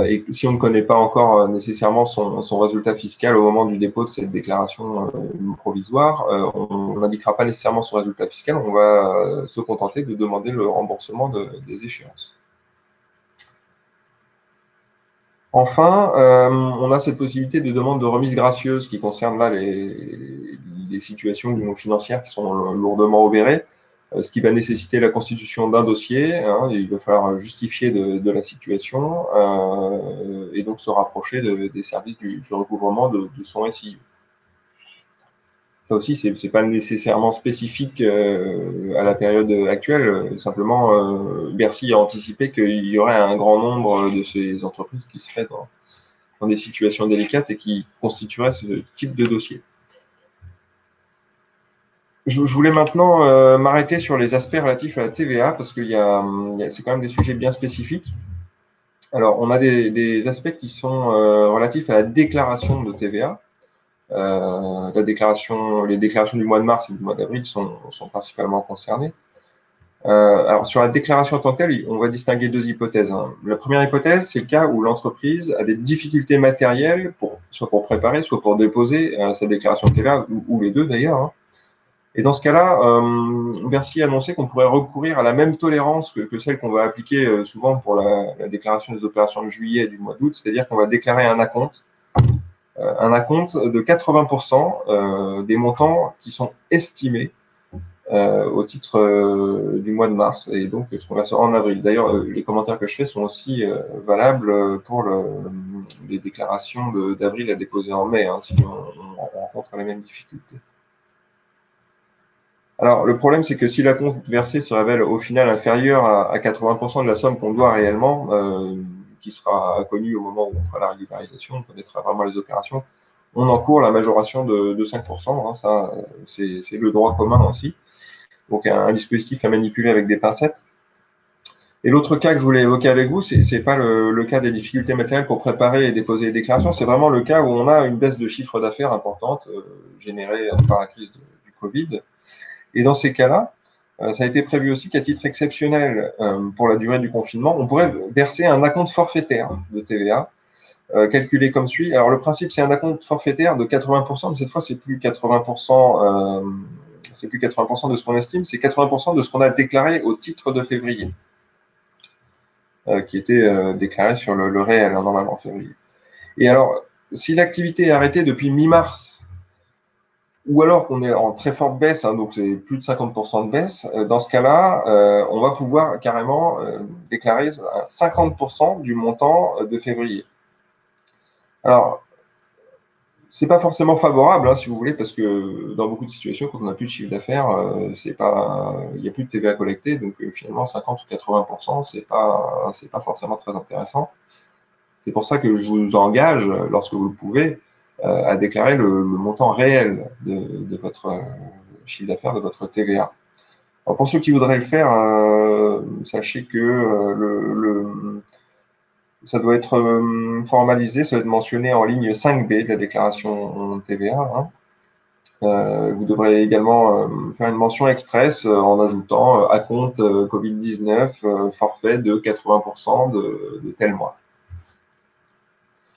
Et si on ne connaît pas encore nécessairement son résultat fiscal au moment du dépôt de cette déclaration provisoire, on n'indiquera pas nécessairement son résultat fiscal, on va se contenter de demander le remboursement des échéances. Enfin, on a cette possibilité de demande de remise gracieuse qui concerne là les situations financières qui sont lourdement obérées. Ce qui va nécessiter la constitution d'un dossier, hein, il va falloir justifier de la situation et donc se rapprocher des services du recouvrement de son SIU. Ça aussi, ce n'est pas nécessairement spécifique à la période actuelle, simplement Bercy a anticipé qu'il y aurait un grand nombre de ces entreprises qui seraient dans des situations délicates et qui constitueraient ce type de dossier. Je voulais maintenant m'arrêter sur les aspects relatifs à la TVA parce que c'est quand même des sujets bien spécifiques. Alors, on a des aspects qui sont relatifs à la déclaration de TVA. Les déclarations du mois de mars et du mois d'avril sont principalement concernées. Alors, sur la déclaration en tant que telle, on va distinguer deux hypothèses. Hein. La première hypothèse, c'est le cas où l'entreprise a des difficultés matérielles, soit pour préparer, soit pour déposer sa déclaration de TVA, ou les deux d'ailleurs. Hein. Et dans ce cas-là, Bercy a annoncé qu'on pourrait recourir à la même tolérance que celle qu'on va appliquer souvent pour la déclaration des opérations de juillet et du mois d'août, c'est-à-dire qu'on va déclarer un acompte de 80% des montants qui sont estimés au titre du mois de mars, et donc ce qu'on va faire en avril. D'ailleurs, les commentaires que je fais sont aussi valables pour les déclarations d'avril à déposer en mai, hein, si on rencontre les mêmes difficultés. Alors, le problème, c'est que si l'acompte versé se révèle au final inférieur à 80% de la somme qu'on doit réellement, qui sera connue au moment où on fera la régularisation, on connaîtra vraiment les opérations, on encourt la majoration de 5%. Hein, ça, c'est le droit commun aussi. Donc, un dispositif à manipuler avec des pincettes. Et l'autre cas que je voulais évoquer avec vous, c'est pas le cas des difficultés matérielles pour préparer et déposer les déclarations, c'est vraiment le cas où on a une baisse de chiffre d'affaires importante générée par la crise du Covid. Et dans ces cas-là, ça a été prévu aussi qu'à titre exceptionnel, pour la durée du confinement, on pourrait verser un acompte forfaitaire de TVA, calculé comme suit. Alors, le principe, c'est un acompte forfaitaire de 80%, mais cette fois, c'est plus 80%, c'est plus 80% de ce qu'on estime, c'est 80% de ce qu'on a déclaré au titre de février, qui était déclaré sur le réel, hein, normalement, en février. Et alors, si l'activité est arrêtée depuis mi-mars, ou alors qu'on est en très forte baisse, hein, donc c'est plus de 50% de baisse, dans ce cas-là, on va pouvoir carrément déclarer 50% du montant de février. Alors, c'est pas forcément favorable, hein, si vous voulez, parce que dans beaucoup de situations, quand on n'a plus de chiffre d'affaires, il n'y a plus de TVA collectée, donc finalement 50 ou 80%, c'est pas forcément très intéressant. C'est pour ça que je vous engage, lorsque vous le pouvez, à déclarer le montant réel de votre chiffre d'affaires, de votre TVA. Alors pour ceux qui voudraient le faire, sachez que ça doit être formalisé, ça doit être mentionné en ligne 5B de la déclaration TVA. Hein. Vous devrez également faire une mention express en ajoutant acompte Covid-19, forfait de 80% de tel mois.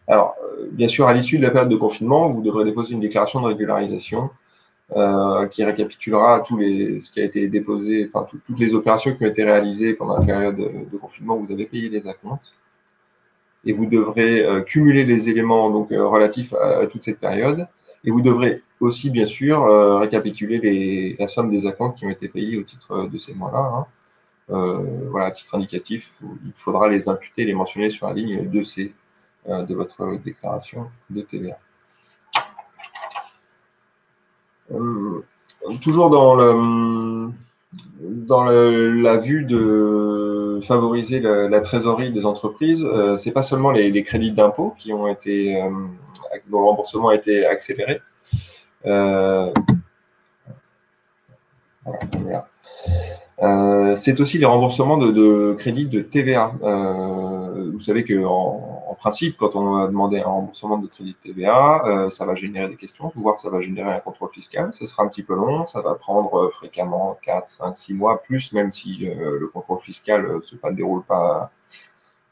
Alors, bien sûr, à l'issue de la période de confinement, vous devrez déposer une déclaration de régularisation qui récapitulera ce qui a été déposé, enfin toutes les opérations qui ont été réalisées pendant la période de confinement où vous avez payé les acomptes. Et vous devrez cumuler les éléments donc relatifs à toute cette période. Et vous devrez aussi, bien sûr, récapituler la somme des acomptes qui ont été payés au titre de ces mois-là. Hein. Voilà, à titre indicatif, il faudra les imputer, les mentionner sur la ligne 2C de votre déclaration de TVA. Toujours dans la vue de favoriser la trésorerie des entreprises, c'est pas seulement les crédits d'impôt qui ont été dont le remboursement a été accéléré. Voilà. C'est aussi les remboursements de crédits de TVA. Vous savez qu'en principe, quand on va demander un remboursement de crédit de TVA, ça va générer des questions, voire ça va générer un contrôle fiscal. Ce sera un petit peu long, ça va prendre fréquemment 4, 5, 6 mois, plus même si le contrôle fiscal ne se déroule pas,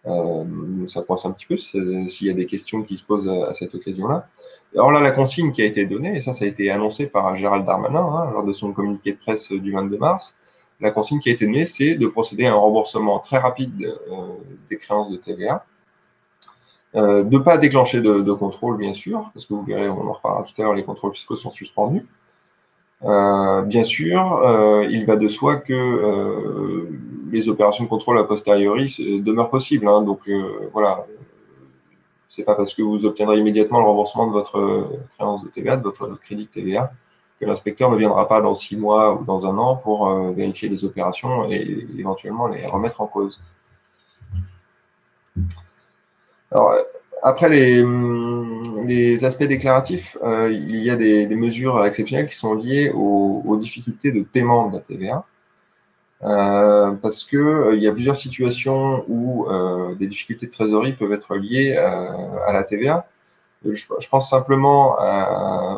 ça coince un petit peu s'il y a des questions qui se posent à cette occasion-là. Alors là, la consigne qui a été donnée, et ça a été annoncé par Gérald Darmanin hein, lors de son communiqué de presse du 22 mars, la consigne qui a été donnée, c'est de procéder à un remboursement très rapide des créances de TVA, de ne pas déclencher de contrôle, bien sûr, parce que vous verrez, on en reparlera tout à l'heure, les contrôles fiscaux sont suspendus. Bien sûr, il va de soi que les opérations de contrôle a posteriori demeurent possibles. Hein, donc voilà, c'est pas parce que vous obtiendrez immédiatement le remboursement de votre créance de TVA, de votre crédit de TVA, que l'inspecteur ne viendra pas dans 6 mois ou dans 1 an pour vérifier les opérations et éventuellement les remettre en cause. Alors, après les aspects déclaratifs, il y a des mesures exceptionnelles qui sont liées aux difficultés de paiement de la TVA. Parce que il y a plusieurs situations où des difficultés de trésorerie peuvent être liées à la TVA. Je pense simplement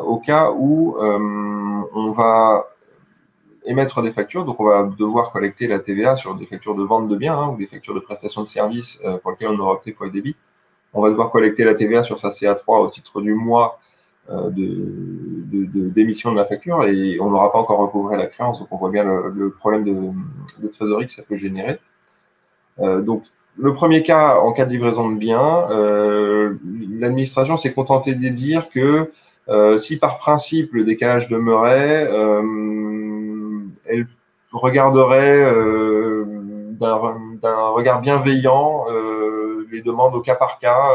au cas où on va émettre des factures, donc on va devoir collecter la TVA sur des factures de vente de biens hein, ou des factures de prestation de services pour lesquelles on aura opté pour les débits. On va devoir collecter la TVA sur sa CA3 au titre du mois d'émission de la facture et on n'aura pas encore recouvré la créance, donc on voit bien le problème de trésorerie que ça peut générer. Donc, le premier cas, en cas de livraison de biens, l'administration s'est contentée de dire que si par principe le décalage demeurait, elle regarderait d'un regard bienveillant les demandes au cas par cas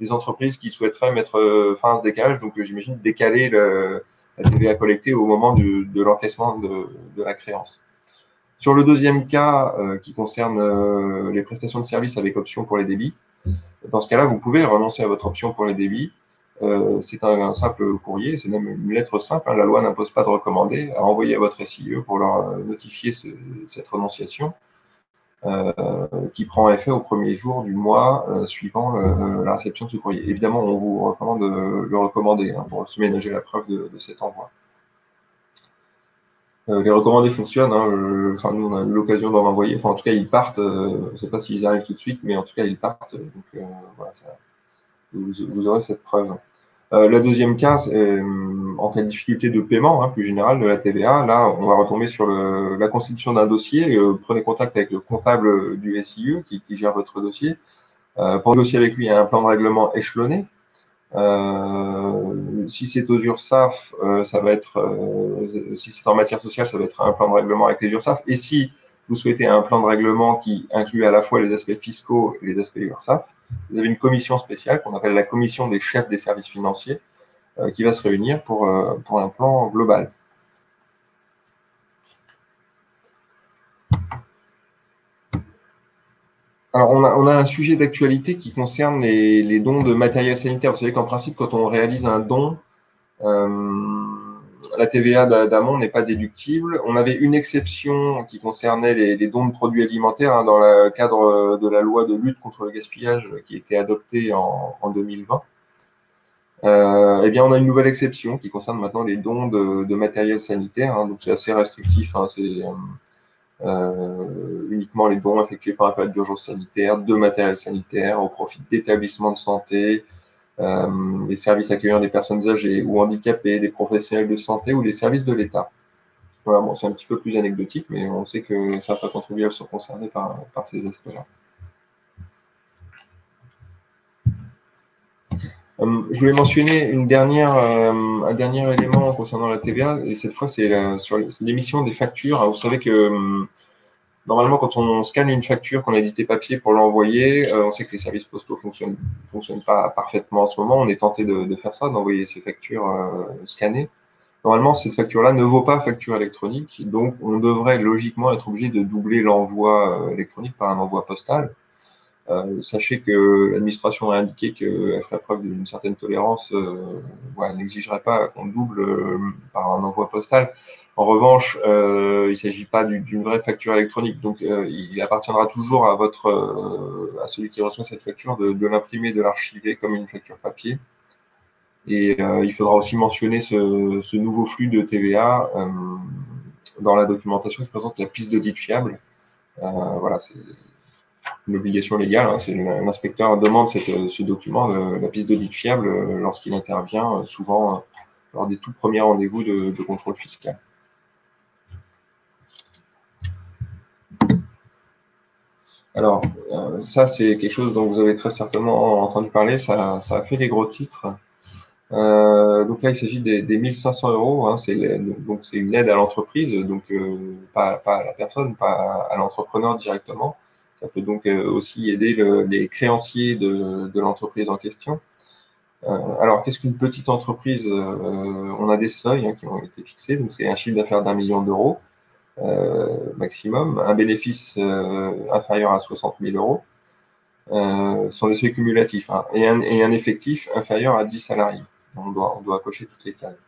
des entreprises qui souhaiteraient mettre fin à ce décalage. Donc, j'imagine décaler la TVA collectée au moment de l'encaissement de la créance. Sur le deuxième cas, qui concerne les prestations de services avec option pour les débits, dans ce cas-là, vous pouvez renoncer à votre option pour les débits. C'est un simple courrier, c'est même une lettre simple. Hein, la loi n'impose pas de recommander à envoyer à votre SIE pour leur notifier cette renonciation qui prend effet au premier jour du mois suivant la réception de ce courrier. Évidemment, on vous recommande de le recommander hein, pour se ménager la preuve de cet envoi. Les recommandés fonctionnent. Enfin, nous, on a eu l'occasion d'en envoyer. Enfin, en tout cas, ils partent. Je ne sais pas s'ils arrivent tout de suite, mais en tout cas, ils partent. Donc, voilà, vous aurez cette preuve. Le deuxième cas, en cas de difficulté de paiement, plus général de la TVA, là, on va retomber sur la constitution d'un dossier. Prenez contact avec le comptable du SIE qui gère votre dossier. Pour négocier avec lui, il y a un plan de règlement échelonné. Si c'est aux URSSAF, ça va être, si c'est en matière sociale, ça va être un plan de règlement avec les URSSAF. Et si vous souhaitez un plan de règlement qui inclut à la fois les aspects fiscaux et les aspects URSSAF, vous avez une commission spéciale qu'on appelle la commission des chefs des services financiers qui va se réunir pour un plan global. Alors, on a un sujet d'actualité qui concerne les dons de matériel sanitaire. Vous savez qu'en principe, quand on réalise un don, la TVA d'amont n'est pas déductible. On avait une exception qui concernait les dons de produits alimentaires dans le cadre de la loi de lutte contre le gaspillage qui était adoptée en 2020. Eh bien, on a une nouvelle exception qui concerne maintenant les dons de matériel sanitaire. Donc, c'est assez restrictif. C'est uniquement les dons effectués par un période d'urgence sanitaire, de matériel sanitaire au profit d'établissements de santé, les services accueillant des personnes âgées ou handicapées, des professionnels de santé ou des services de l'État. Voilà, bon, c'est un petit peu plus anecdotique, mais on sait que certains contribuables sont concernés par ces aspects-là. Je voulais mentionner un dernier élément concernant la TVA, et cette fois, c'est sur l'émission des factures. Alors, vous savez que normalement, quand on scanne une facture, qu'on a édité papier pour l'envoyer, on sait que les services postaux fonctionnent pas parfaitement en ce moment. On est tenté de faire ça, d'envoyer ces factures scannées. Normalement, cette facture-là ne vaut pas facture électronique, donc on devrait logiquement être obligé de doubler l'envoi électronique par un envoi postal. Sachez que l'administration a indiqué qu'elle ferait preuve d'une certaine tolérance, elle n'exigerait pas qu'on double par un envoi postal. En revanche, il ne s'agit pas d'une vraie facture électronique, donc il appartiendra toujours à celui qui reçoit cette facture de l'imprimer, de l'archiver comme une facture papier. Et il faudra aussi mentionner ce nouveau flux de TVA dans la documentation qui présente la piste d'audit fiable. Voilà, c'est une obligation légale. L'inspecteur demande ce document, la piste d'audit fiable, lorsqu'il intervient, souvent lors des tout premiers rendez-vous de contrôle fiscal. Alors, ça, c'est quelque chose dont vous avez très certainement entendu parler. Ça a fait les gros titres. Donc là, il s'agit des 1500 €. Donc, c'est une aide à l'entreprise, donc pas à la personne, pas à l'entrepreneur directement. Ça peut donc aussi aider les créanciers de l'entreprise en question. Alors, qu'est-ce qu'une petite entreprise? On a des seuils qui ont été fixés. Donc, c'est un chiffre d'affaires d'1 million d'euros maximum, un bénéfice inférieur à 60 000 €. Sont les seuils cumulatifs, et un effectif inférieur à 10 salariés. On doit cocher toutes les cases.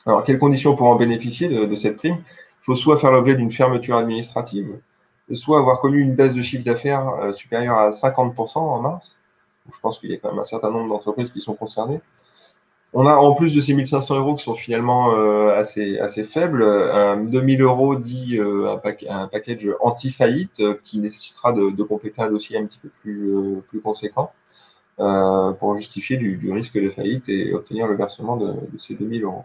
Alors, quelles conditions pour en bénéficier de cette prime? Il faut soit faire l'objet d'une fermeture administrative, soit avoir connu une baisse de chiffre d'affaires supérieure à 50% en mars. Donc, je pense qu'il y a quand même un certain nombre d'entreprises qui sont concernées. On a, en plus de ces 1500 € qui sont finalement assez faibles, 2000 € dit un package anti-faillite qui nécessitera de compléter un dossier un petit peu plus conséquent pour justifier du risque de faillite et obtenir le versement de ces 2000 €.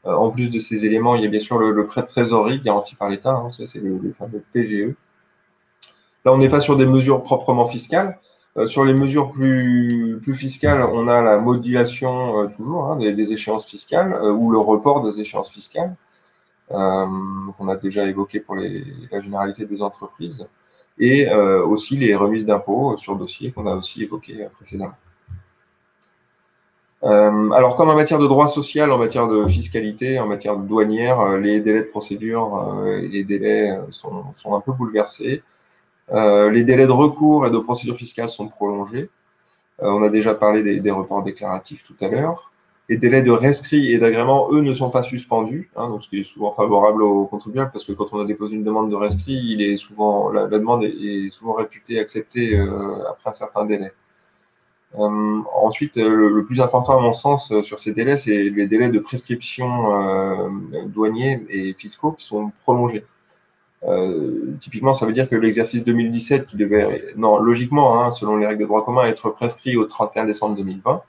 En plus de ces éléments, il y a bien sûr le prêt de trésorerie garanti par l'État, c'est le fameux PGE. Là, on n'est pas sur des mesures proprement fiscales. Sur les mesures plus fiscales, on a la modulation toujours des échéances fiscales ou le report des échéances fiscales qu'on a déjà évoqué pour la généralité des entreprises, et aussi les remises d'impôts sur dossier qu'on a aussi évoqué précédemment. Alors, comme en matière de droit social, en matière de fiscalité, en matière de douanière, les délais de procédure et les délais sont un peu bouleversés. Les délais de recours et de procédure fiscale sont prolongés. On a déjà parlé des reports déclaratifs tout à l'heure. Les délais de rescrit et d'agrément, eux, ne sont pas suspendus, donc ce qui est souvent favorable aux contribuables, parce que quand on a déposé une demande de rescrit, la demande est souvent réputée acceptée après un certain délai. Ensuite, le plus important à mon sens sur ces délais, c'est les délais de prescription douaniers et fiscaux qui sont prolongés. Typiquement, ça veut dire que l'exercice 2017 qui devait, non, logiquement, hein, selon les règles de droit commun, être prescrit au 31 décembre 2020,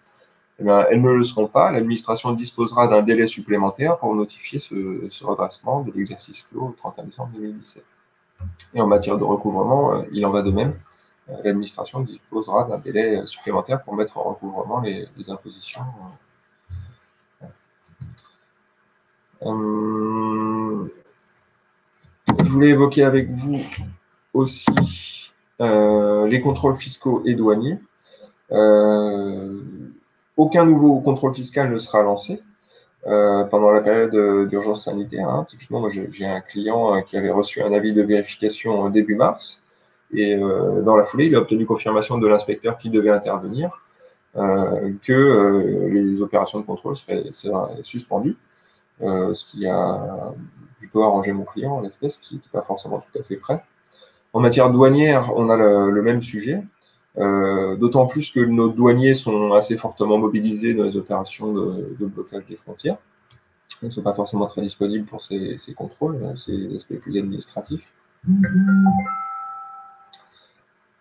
eh bien, elles ne le seront pas. L'administration disposera d'un délai supplémentaire pour notifier ce redressement de l'exercice clos au 31 décembre 2017. Et en matière de recouvrement, il en va de même. L'administration disposera d'un délai supplémentaire pour mettre en recouvrement les impositions. Je voulais évoquer avec vous aussi les contrôles fiscaux et douaniers. Aucun nouveau contrôle fiscal ne sera lancé pendant la période d'urgence sanitaire. Hein. Typiquement, moi, j'ai un client qui avait reçu un avis de vérification début mars. Et dans la foulée, il a obtenu confirmation de l'inspecteur qui devait intervenir que les opérations de contrôle seraient suspendues, ce qui a plutôt arrangé mon client en l'espèce, qui n'était pas forcément tout à fait prêt. En matière douanière, on a le même sujet, d'autant plus que nos douaniers sont assez fortement mobilisés dans les opérations de blocage des frontières. Ils ne sont pas forcément très disponibles pour ces contrôles, ces aspects plus administratifs.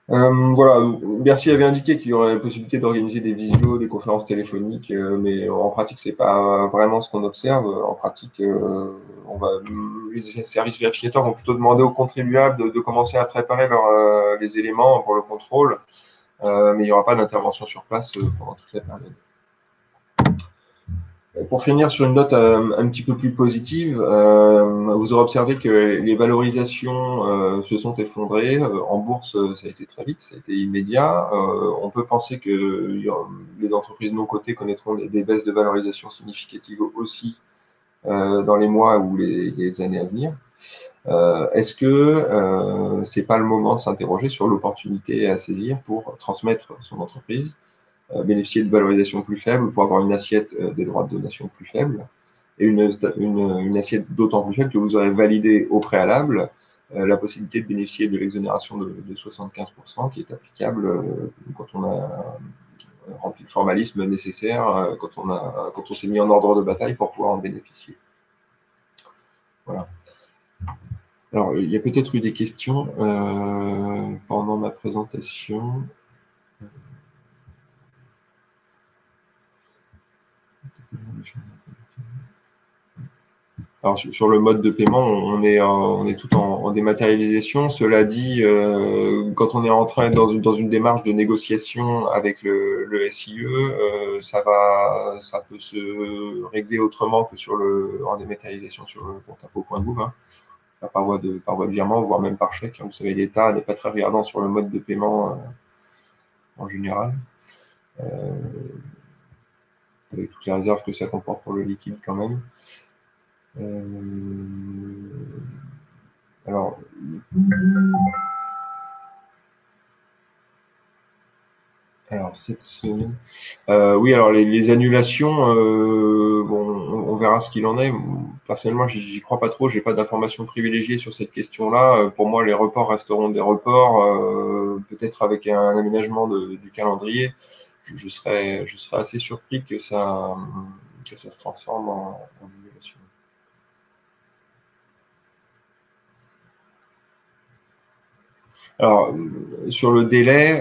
Voilà, Bercy avait indiqué qu'il y aurait la possibilité d'organiser des visios, des conférences téléphoniques, mais en pratique, c'est pas vraiment ce qu'on observe. En pratique, les services vérificateurs vont plutôt demander aux contribuables de commencer à préparer les éléments pour le contrôle, mais il n'y aura pas d'intervention sur place pendant toute la période. Pour finir sur une note un petit peu plus positive, vous aurez observé que les valorisations se sont effondrées. En bourse, ça a été très vite, ça a été immédiat. On peut penser que les entreprises non cotées connaîtront des baisses de valorisation significatives aussi dans les mois ou les années à venir. Est-ce que c'est pas le moment de s'interroger sur l'opportunité à saisir pour transmettre son entreprise, bénéficier de valorisation plus faible pour avoir une assiette des droits de donation plus faible et une assiette d'autant plus faible que vous aurez validé au préalable la possibilité de bénéficier de l'exonération de 75% qui est applicable quand on a rempli le formalisme nécessaire, quand on s'est mis en ordre de bataille pour pouvoir en bénéficier. Voilà. Alors, il y a peut-être eu des questions pendant ma présentation. Alors, sur le mode de paiement, on est tout en dématérialisation. Cela dit, quand on est en train dans une démarche de négociation avec le SIE, ça peut se régler autrement que en dématérialisation sur le compte impôt.gouv, hein, par voie de virement, voire même par chèque. Vous savez, l'État n'est pas très regardant sur le mode de paiement en général. Avec toutes les réserves que ça comporte pour le liquide quand même. Alors, cette semaine, oui, alors les annulations, bon, on verra ce qu'il en est. Personnellement, j'y crois pas trop. J'ai pas d'informations privilégiées sur cette question-là. Pour moi, les reports resteront des reports, peut-être avec un aménagement du calendrier. Je serais assez surpris que ça se transforme en annulation. Alors, sur le délai,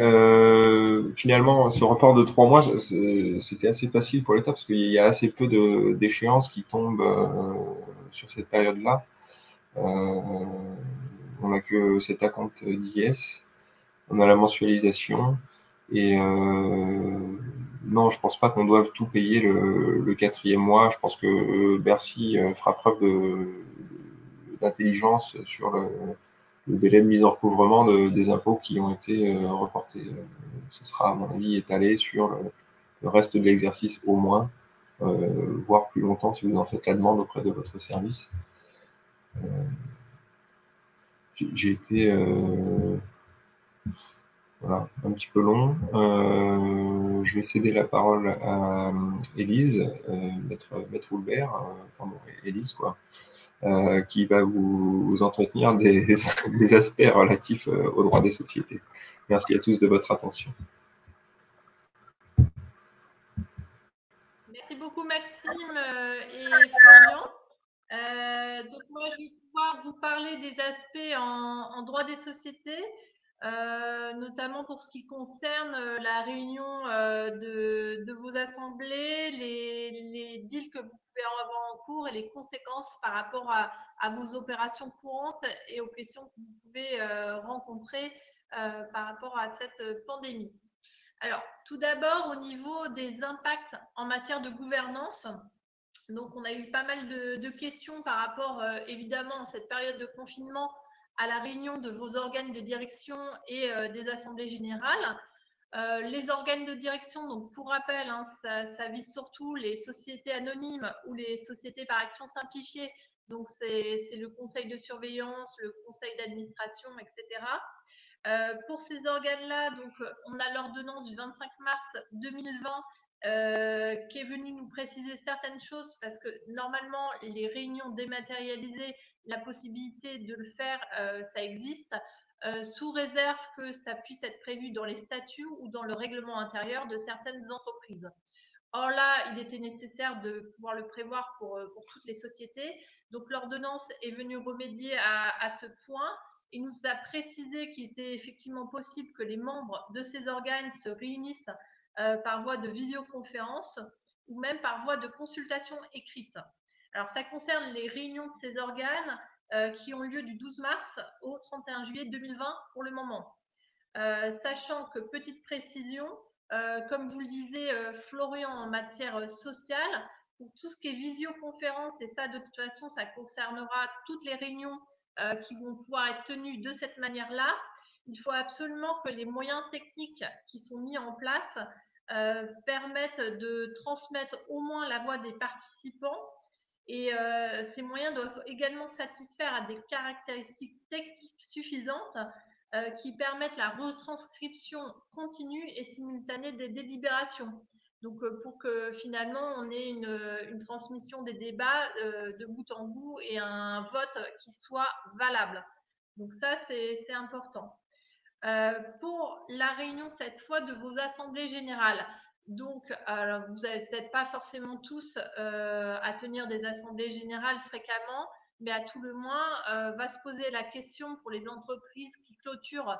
finalement, ce report de 3 mois, c'était assez facile pour l'État parce qu'il y a assez peu d'échéances qui tombent sur cette période-là. On n'a que cet acompte d'IS, on a la mensualisation et non, je pense pas qu'on doive tout payer le 4e mois. Je pense que Bercy fera preuve d'intelligence sur le délai de mise en recouvrement des impôts qui ont été reportés. Ce sera, à mon avis, étalé sur le reste de l'exercice au moins, voire plus longtemps si vous en faites la demande auprès de votre service. J'ai été voilà, un petit peu long. Je vais céder la parole à Élise, Maître Houlbert, enfin bon, Élise quoi. Qui va vous entretenir des aspects relatifs aux droits des sociétés. Merci à tous de votre attention. beaucoup Maxime et Florian. Donc moi, je vais pouvoir vous parler des aspects en droit des sociétés, notamment pour ce qui concerne la réunion de vos assemblées, les deals que vous pouvez avoir en cours et les conséquences par rapport à vos opérations courantes et aux questions que vous pouvez rencontrer par rapport à cette pandémie. Alors, tout d'abord, au niveau des impacts en matière de gouvernance, donc on a eu pas mal de questions par rapport, évidemment, en cette période de confinement, à la réunion de vos organes de direction et des assemblées générales. Les organes de direction, donc pour rappel, hein, ça vise surtout les sociétés anonymes ou les sociétés par action simplifiée. Donc, c'est le conseil de surveillance, le conseil d'administration, etc. Pour ces organes-là, donc, on a l'ordonnance du 25 mars 2020 qui est venue nous préciser certaines choses parce que normalement, les réunions dématérialisées, la possibilité de le faire, ça existe, sous réserve que ça puisse être prévu dans les statuts ou dans le règlement intérieur de certaines entreprises. Or là, il était nécessaire de pouvoir le prévoir pour toutes les sociétés. Donc l'ordonnance est venue remédier à ce point. Il nous a précisé qu'il était effectivement possible que les membres de ces organes se réunissent par voie de visioconférence ou même par voie de consultation écrite. Alors ça concerne les réunions de ces organes qui ont lieu du 12 mars au 31 juillet 2020 pour le moment. Sachant que, petite précision, comme vous le disiez, Florian, en matière sociale, pour tout ce qui est visioconférence, et ça, de toute façon, ça concernera toutes les réunions qui vont pouvoir être tenues de cette manière-là, il faut absolument que les moyens techniques qui sont mis en place permettent de transmettre au moins la voix des participants. Et ces moyens doivent également satisfaire à des caractéristiques techniques suffisantes qui permettent la retranscription continue et simultanée des délibérations. Donc, pour que finalement, on ait une transmission des débats de bout en bout et un vote qui soit valable. Donc, ça, c'est important. Pour la réunion, cette fois, de vos assemblées générales. Donc, vous n'avez peut-être pas forcément tous à tenir des assemblées générales fréquemment, mais à tout le moins, va se poser la question pour les entreprises qui clôturent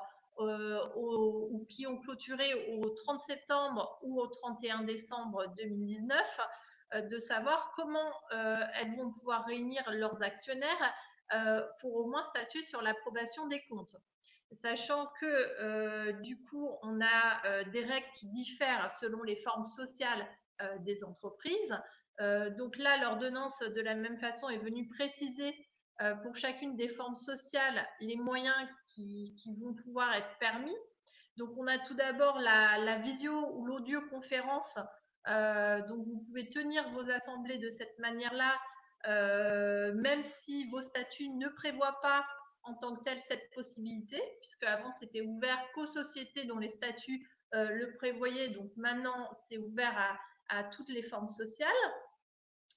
ou qui ont clôturé au 30 septembre ou au 31 décembre 2019, de savoir comment elles vont pouvoir réunir leurs actionnaires pour au moins statuer sur l'approbation des comptes. Sachant que du coup, on a des règles qui diffèrent selon les formes sociales des entreprises. Donc là, l'ordonnance, de la même façon, est venue préciser pour chacune des formes sociales les moyens qui vont pouvoir être permis. Donc, on a tout d'abord la visio ou l'audioconférence. Donc, vous pouvez tenir vos assemblées de cette manière-là, même si vos statuts ne prévoient pas en tant que telle cette possibilité, puisque avant c'était ouvert qu'aux sociétés dont les statuts le prévoyaient. Donc maintenant, c'est ouvert à toutes les formes sociales.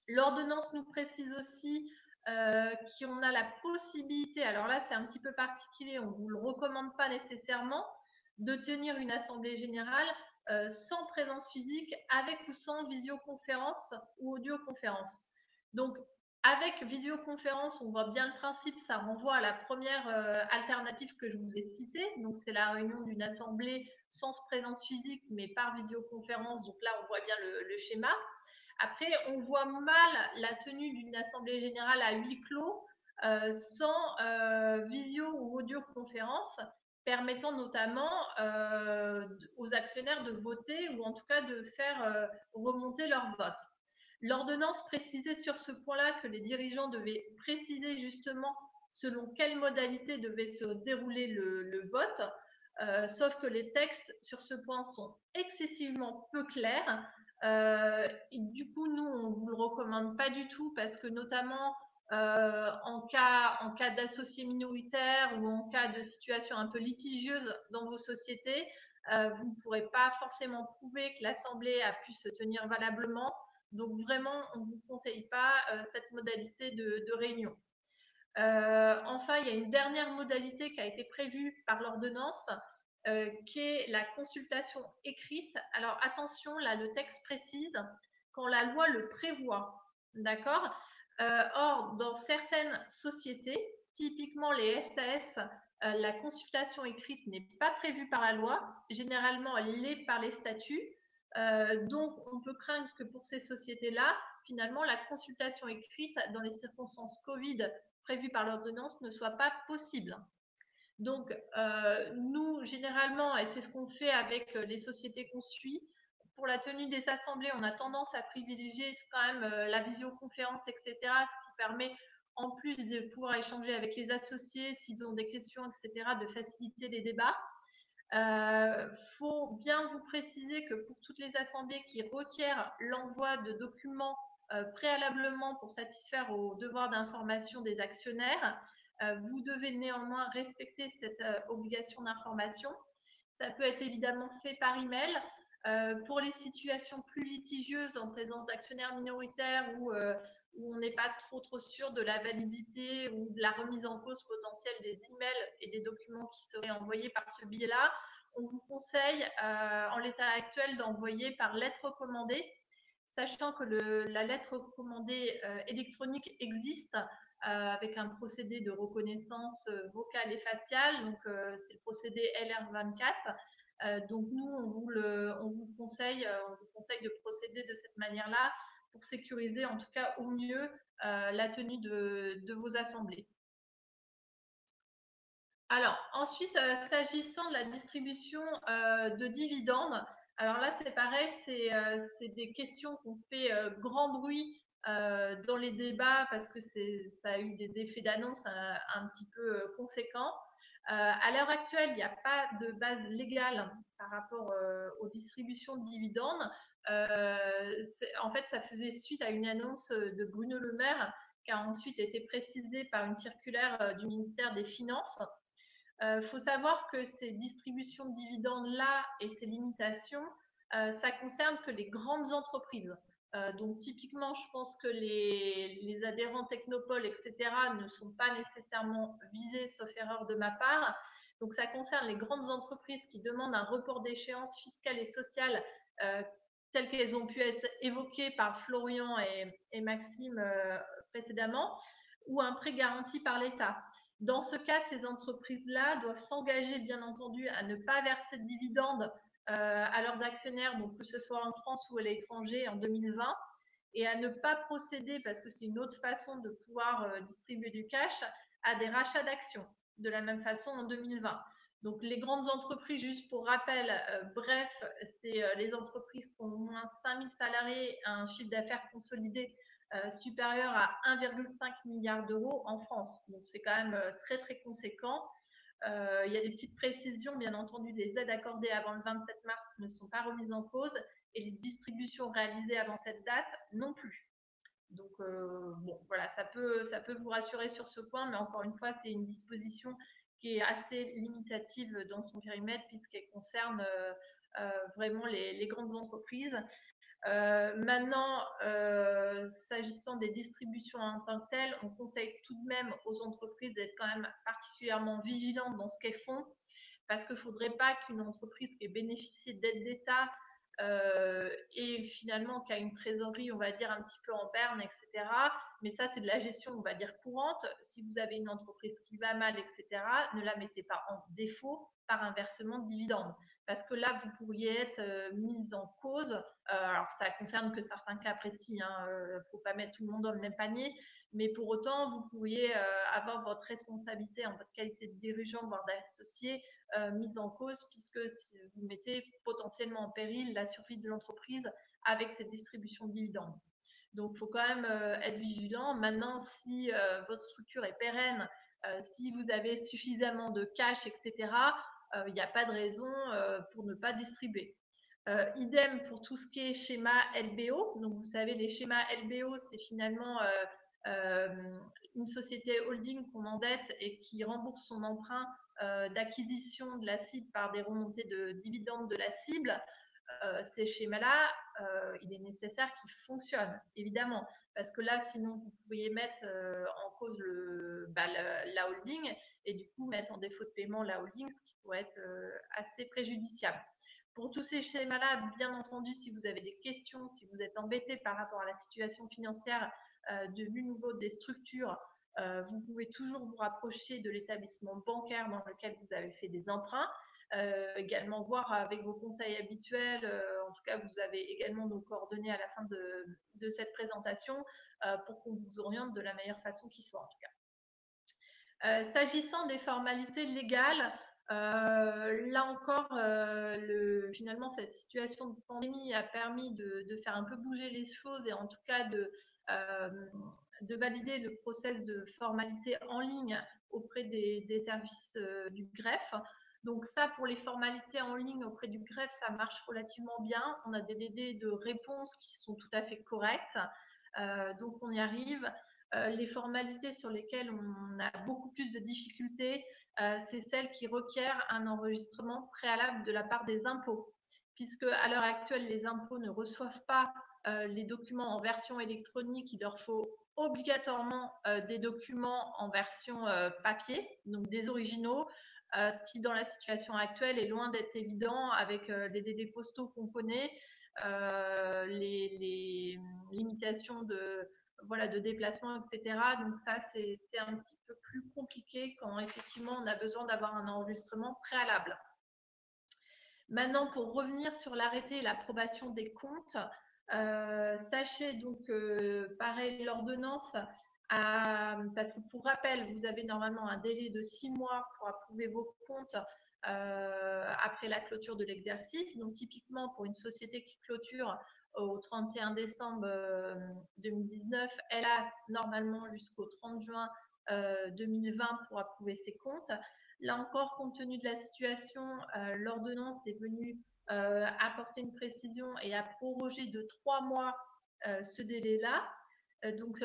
L'ordonnance nous précise aussi qu'on a la possibilité, alors là c'est un petit peu particulier, on ne vous le recommande pas nécessairement, de tenir une assemblée générale sans présence physique, avec ou sans visioconférence ou audioconférence. Donc, avec visioconférence, on voit bien le principe, ça renvoie à la première alternative que je vous ai citée. Donc, c'est la réunion d'une assemblée sans présence physique, mais par visioconférence. Donc là, on voit bien le schéma. Après, on voit mal la tenue d'une assemblée générale à huis clos sans visio ou audioconférence, permettant notamment aux actionnaires de voter ou en tout cas de faire remonter leur vote. L'ordonnance précisait sur ce point-là que les dirigeants devaient préciser justement selon quelle modalité devait se dérouler le vote, sauf que les textes sur ce point sont excessivement peu clairs. Et du coup, nous, on ne vous le recommande pas du tout parce que notamment en cas d'associés minoritaires ou en cas de situation un peu litigieuse dans vos sociétés, vous ne pourrez pas forcément prouver que l'Assemblée a pu se tenir valablement. Donc vraiment, on ne vous conseille pas cette modalité de réunion. Enfin, il y a une dernière modalité qui a été prévue par l'ordonnance, qui est la consultation écrite. Alors attention, là, le texte précise quand la loi le prévoit. D'accord? Or, dans certaines sociétés, typiquement les SAS, la consultation écrite n'est pas prévue par la loi. Généralement, elle l'est par les statuts. Donc, on peut craindre que pour ces sociétés-là, finalement, la consultation écrite dans les circonstances Covid prévues par l'ordonnance ne soit pas possible. Donc, nous, généralement, et c'est ce qu'on fait avec les sociétés qu'on suit, pour la tenue des assemblées, on a tendance à privilégier quand même la visioconférence, etc., ce qui permet, en plus de pouvoir échanger avec les associés s'ils ont des questions, etc., de faciliter les débats. Faut bien vous préciser que pour toutes les assemblées qui requièrent l'envoi de documents préalablement pour satisfaire aux devoirs d'information des actionnaires, vous devez néanmoins respecter cette obligation d'information. Ça peut être évidemment fait par email. Pour les situations plus litigieuses en présence d'actionnaires minoritaires où on n'est pas trop sûr de la validité ou de la remise en cause potentielle des emails et des documents qui seraient envoyés par ce biais-là, on vous conseille en l'état actuel d'envoyer par lettre recommandée, sachant que la lettre recommandée électronique existe avec un procédé de reconnaissance vocale et faciale, donc c'est le procédé LR24. Donc nous, on vous conseille de procéder de cette manière-là pour sécuriser en tout cas au mieux la tenue de vos assemblées. Alors ensuite, s'agissant de la distribution de dividendes, alors là c'est pareil, c'est des questions qu'on fait grand bruit dans les débats parce que ça a eu des effets d'annonce un petit peu conséquents. À l'heure actuelle, il n'y a pas de base légale par rapport aux distributions de dividendes. En fait, ça faisait suite à une annonce de Bruno Le Maire qui a ensuite été précisée par une circulaire du ministère des Finances. Faut savoir que ces distributions de dividendes-là et ces limitations, ça concerne que les grandes entreprises. Donc typiquement, je pense que les adhérents Technopole, etc., ne sont pas nécessairement visés, sauf erreur de ma part. Donc ça concerne les grandes entreprises qui demandent un report d'échéance fiscale et sociale telles qu'elles ont pu être évoquées par Florian et Maxime précédemment, ou un prêt garanti par l'État. Dans ce cas, ces entreprises-là doivent s'engager, bien entendu, à ne pas verser de dividendes à leurs actionnaires, donc que ce soit en France ou à l'étranger en 2020, et à ne pas procéder, parce que c'est une autre façon de pouvoir distribuer du cash, à des rachats d'actions, de la même façon en 2020. Donc les grandes entreprises, juste pour rappel, bref, c'est les entreprises qui ont au moins 5000 salariés, un chiffre d'affaires consolidé supérieur à 1,5 milliard d'euros en France. Donc c'est quand même très très conséquent. Il y a des petites précisions, bien entendu, les aides accordées avant le 27 mars ne sont pas remises en cause et les distributions réalisées avant cette date non plus. Donc bon, voilà, ça peut vous rassurer sur ce point, mais encore une fois, c'est une disposition qui est assez limitative dans son périmètre puisqu'elle concerne vraiment les grandes entreprises. Maintenant, s'agissant des distributions en tant que telles, on conseille tout de même aux entreprises d'être quand même particulièrement vigilantes dans ce qu'elles font, parce qu'il ne faudrait pas qu'une entreprise qui ait bénéficié d'aide d'État et finalement qui a une trésorerie, on va dire, un petit peu en berne, etc. Mais ça, c'est de la gestion, on va dire, courante. Si vous avez une entreprise qui va mal, etc., ne la mettez pas en défaut par un versement de dividendes. Parce que là, vous pourriez être mise en cause. Alors, ça concerne que certains cas précis. Faut pas mettre tout le monde dans le même panier. Mais pour autant, vous pourriez avoir votre responsabilité en votre qualité de dirigeant, voire d'associé, mise en cause, puisque vous mettez potentiellement en péril la survie de l'entreprise avec cette distribution de dividendes. Donc, il faut quand même être vigilant. Maintenant, si votre structure est pérenne, si vous avez suffisamment de cash, etc., il n'y a pas de raison pour ne pas distribuer. Idem pour tout ce qui est schéma LBO. Donc, vous savez, les schémas LBO, c'est finalement une société holding qu'on endette et qui rembourse son emprunt d'acquisition de la cible par des remontées de dividendes de la cible. Ces schémas-là, il est nécessaire qu'ils fonctionnent, évidemment, parce que là, sinon, vous pourriez mettre en cause la holding et du coup mettre en défaut de paiement la holding, ce qui pourrait être assez préjudiciable. Pour tous ces schémas-là, bien entendu, si vous avez des questions, si vous êtes embêté par rapport à la situation financière de l'une ou l'autre des structures, vous pouvez toujours vous rapprocher de l'établissement bancaire dans lequel vous avez fait des emprunts. Également voir avec vos conseils habituels, en tout cas vous avez également nos coordonnées à la fin de cette présentation pour qu'on vous oriente de la meilleure façon qui soit en tout cas. S'agissant des formalités légales, là encore, finalement, cette situation de pandémie a permis de faire un peu bouger les choses et en tout cas de valider le process de formalité en ligne auprès des services du greffe. Donc ça, pour les formalités en ligne auprès du greffe, ça marche relativement bien. On a des délais de réponse qui sont tout à fait corrects. Donc on y arrive. Les formalités sur lesquelles on a beaucoup plus de difficultés, c'est celles qui requièrent un enregistrement préalable de la part des impôts, puisque à l'heure actuelle, les impôts ne reçoivent pas les documents en version électronique. Il leur faut obligatoirement des documents en version papier, donc des originaux, ce qui dans la situation actuelle est loin d'être évident avec les délais postaux qu'on connaît, les limitations de déplacement, etc. Donc ça, c'est un petit peu plus compliqué quand effectivement on a besoin d'avoir un enregistrement préalable. Maintenant, pour revenir sur l'arrêté et l'approbation des comptes, sachez donc, pareil, l'ordonnance, parce que pour rappel, vous avez normalement un délai de 6 mois pour approuver vos comptes après la clôture de l'exercice. Donc typiquement, pour une société qui clôture au 31 décembre 2019, elle a normalement jusqu'au 30 juin 2020 pour approuver ses comptes. Là encore, compte tenu de la situation, l'ordonnance est venue apporter une précision et a prorogé de 3 mois ce délai-là. Donc,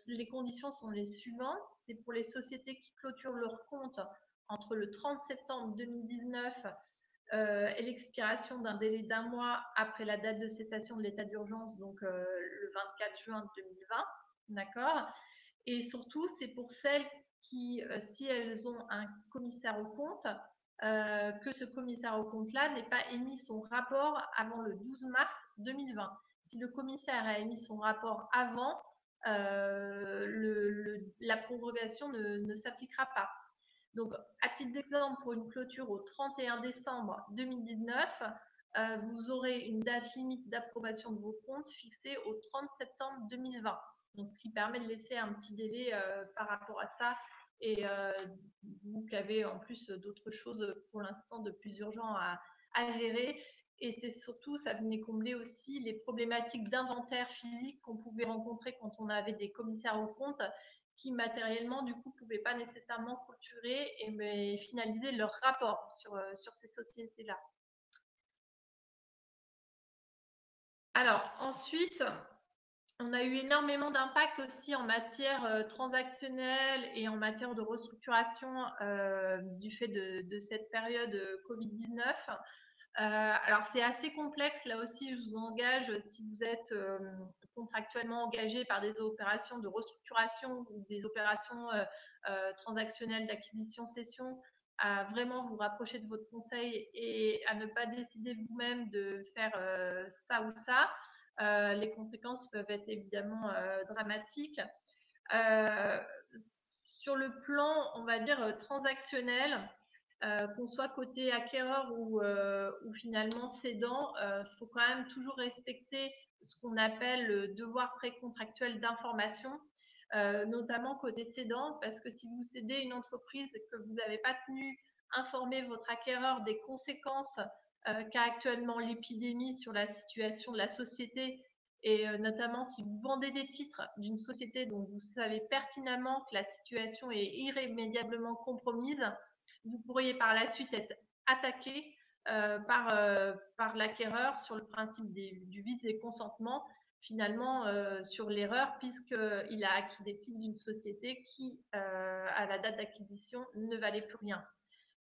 les conditions sont les suivantes. C'est pour les sociétés qui clôturent leurs comptes entre le 30 septembre 2019 et l'expiration d'un délai d'1 mois après la date de cessation de l'état d'urgence, donc le 24 juin 2020. D'accord ? Et surtout, c'est pour celles qui, si elles ont un commissaire aux comptes, que ce commissaire aux comptes-là n'ait pas émis son rapport avant le 12 mars 2020. Si le commissaire a émis son rapport avant, la prorogation ne s'appliquera pas. Donc, à titre d'exemple, pour une clôture au 31 décembre 2019, vous aurez une date limite d'approbation de vos comptes fixée au 30 septembre 2020. Donc, ce qui permet de laisser un petit délai par rapport à ça. Et vous qui avez en plus d'autres choses pour l'instant de plus urgent à gérer. Et c'est surtout, ça venait combler aussi les problématiques d'inventaire physique qu'on pouvait rencontrer quand on avait des commissaires aux comptes qui matériellement du coup ne pouvaient pas nécessairement clôturer et finaliser leur rapport sur ces sociétés-là. Alors ensuite, on a eu énormément d'impact aussi en matière transactionnelle et en matière de restructuration du fait de cette période Covid-19. Alors c'est assez complexe, là aussi je vous engage, si vous êtes contractuellement engagé par des opérations de restructuration ou des opérations transactionnelles d'acquisition-cession, à vraiment vous rapprocher de votre conseil et à ne pas décider vous-même de faire ça ou ça. Les conséquences peuvent être évidemment dramatiques. Sur le plan, on va dire, transactionnel, qu'on soit côté acquéreur ou finalement cédant, faut quand même toujours respecter ce qu'on appelle le devoir précontractuel d'information, notamment côté cédant, parce que si vous cédez une entreprise et que vous n'avez pas tenu informer votre acquéreur des conséquences qu'a actuellement l'épidémie sur la situation de la société, et notamment si vous vendez des titres d'une société dont vous savez pertinemment que la situation est irrémédiablement compromise, vous pourriez par la suite être attaqué par l'acquéreur sur le principe du vice et consentement, finalement sur l'erreur, puisqu'il a acquis des titres d'une société qui, à la date d'acquisition, ne valait plus rien.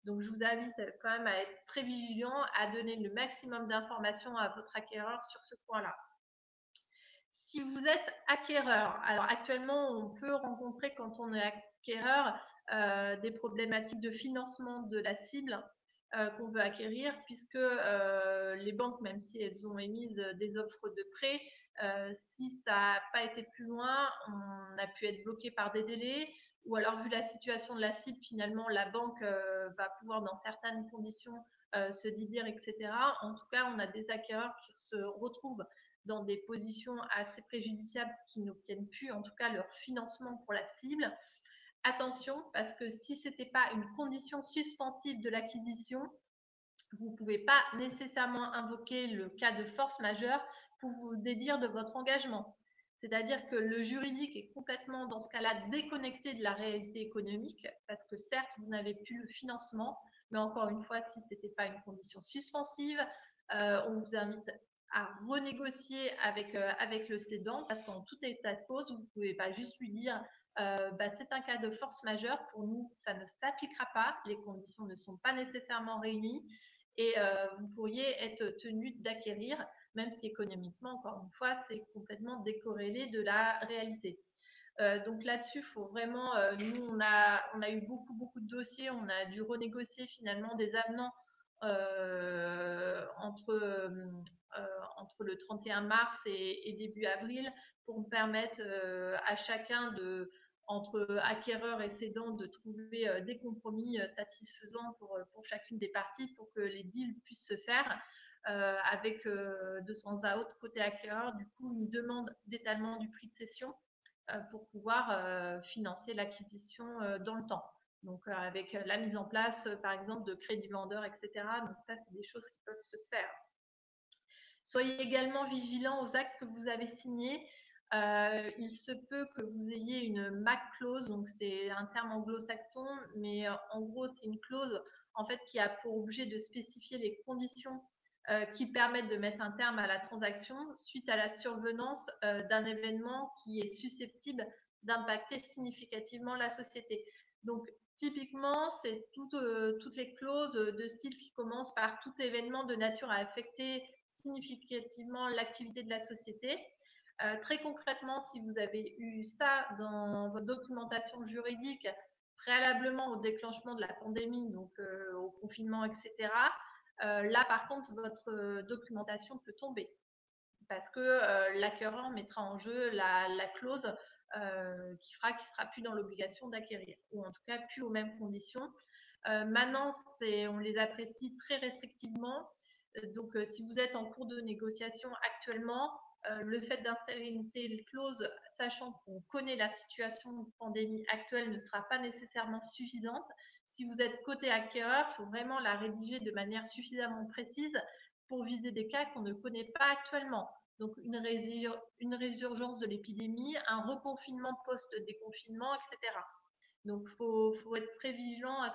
Donc, je vous invite quand même à être très vigilant, à donner le maximum d'informations à votre acquéreur sur ce point-là. Si vous êtes acquéreur, alors actuellement, on peut rencontrer quand on est acquéreur des problématiques de financement de la cible. qu'on veut acquérir, puisque les banques, même si elles ont émis des offres de prêt, si ça n'a pas été plus loin, on a pu être bloqué par des délais, ou alors vu la situation de la cible, finalement la banque va pouvoir dans certaines conditions se dédire, etc. En tout cas, on a des acquéreurs qui se retrouvent dans des positions assez préjudiciables, qui n'obtiennent plus en tout cas leur financement pour la cible. Attention, parce que si ce n'était pas une condition suspensive de l'acquisition, vous ne pouvez pas nécessairement invoquer le cas de force majeure pour vous dédire de votre engagement. C'est-à-dire que le juridique est complètement, dans ce cas-là, déconnecté de la réalité économique, parce que certes, vous n'avez plus le financement, mais encore une fois, si ce n'était pas une condition suspensive, on vous invite à renégocier avec le cédant, parce qu'en tout état de cause, vous ne pouvez pas juste lui dire c'est un cas de force majeure, pour nous, ça ne s'appliquera pas, les conditions ne sont pas nécessairement réunies, et vous pourriez être tenu d'acquérir, même si économiquement, encore une fois, c'est complètement décorrélé de la réalité. Donc là-dessus, il faut vraiment, nous, on a eu beaucoup de dossiers, on a dû renégocier finalement des avenants entre le 31 mars et début avril, pour permettre à chacun entre acquéreurs et cédants de trouver des compromis satisfaisants pour chacune des parties, pour que les deals puissent se faire avec de sens à autre côté acquéreur, du coup une demande d'étalement du prix de cession pour pouvoir financer l'acquisition dans le temps. Donc avec la mise en place par exemple de crédit vendeur, etc. Donc ça, c'est des choses qui peuvent se faire. Soyez également vigilants aux actes que vous avez signés. Il se peut que vous ayez une MAC clause, donc c'est un terme anglo-saxon, mais en gros c'est une clause en fait qui a pour objet de spécifier les conditions qui permettent de mettre un terme à la transaction suite à la survenance d'un événement qui est susceptible d'impacter significativement la société. Donc typiquement, c'est toutes les clauses de style qui commencent par tout événement de nature à affecter significativement l'activité de la société. Très concrètement, si vous avez eu ça dans votre documentation juridique préalablement au déclenchement de la pandémie, donc au confinement, etc., là, par contre, votre documentation peut tomber, parce que l'acquéreur mettra en jeu la clause qui fera qu'il ne sera plus dans l'obligation d'acquérir, ou en tout cas plus aux mêmes conditions. Maintenant, on les apprécie très restrictivement. Donc, si vous êtes en cours de négociation actuellement, le fait d'insérer une telle clause, sachant qu'on connaît la situation de pandémie actuelle, ne sera pas nécessairement suffisante. Si vous êtes côté acquéreur, il faut vraiment la rédiger de manière suffisamment précise pour viser des cas qu'on ne connaît pas actuellement. Donc, une résurgence de l'épidémie, un reconfinement post-déconfinement, etc. Donc, il faut être très vigilant à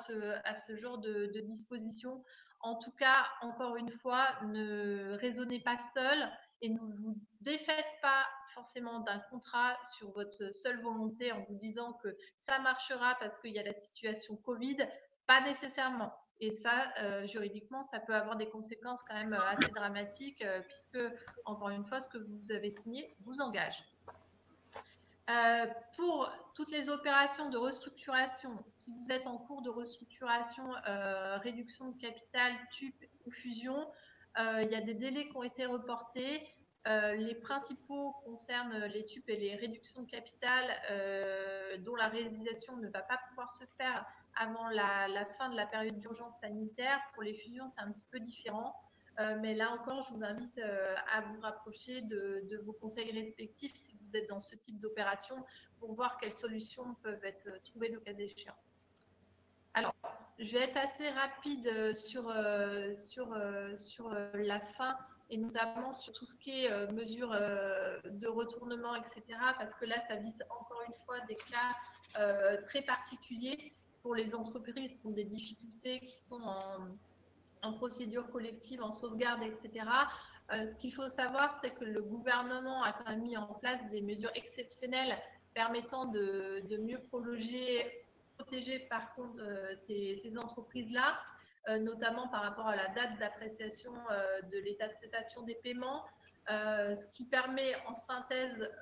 ce genre de dispositions. En tout cas, encore une fois, ne raisonnez pas seul et ne vous défaites pas forcément d'un contrat sur votre seule volonté en vous disant que ça marchera parce qu'il y a la situation Covid. Pas nécessairement. Et ça, juridiquement, ça peut avoir des conséquences quand même assez dramatiques puisque, encore une fois, ce que vous avez signé vous engage. Pour toutes les opérations de restructuration, si vous êtes en cours de restructuration, réduction de capital, TUP ou fusion, il y a des délais qui ont été reportés. Les principaux concernent les TUP et les réductions de capital dont la réalisation ne va pas pouvoir se faire avant la fin de la période d'urgence sanitaire. Pour les fusions, c'est un petit peu différent. Mais là encore, je vous invite à vous rapprocher de vos conseils respectifs si vous êtes dans ce type d'opération pour voir quelles solutions peuvent être trouvées le cas échéant. Alors, je vais être assez rapide sur la fin et notamment sur tout ce qui est mesures de retournement, etc. Parce que là, ça vise encore une fois des cas très particuliers pour les entreprises qui ont des difficultés, qui sont en procédure collective, en sauvegarde, etc. Ce qu'il faut savoir, c'est que le gouvernement a quand même mis en place des mesures exceptionnelles permettant de mieux protéger par contre ces entreprises-là, notamment par rapport à la date d'appréciation de l'état de cessation des paiements, ce qui permet en synthèse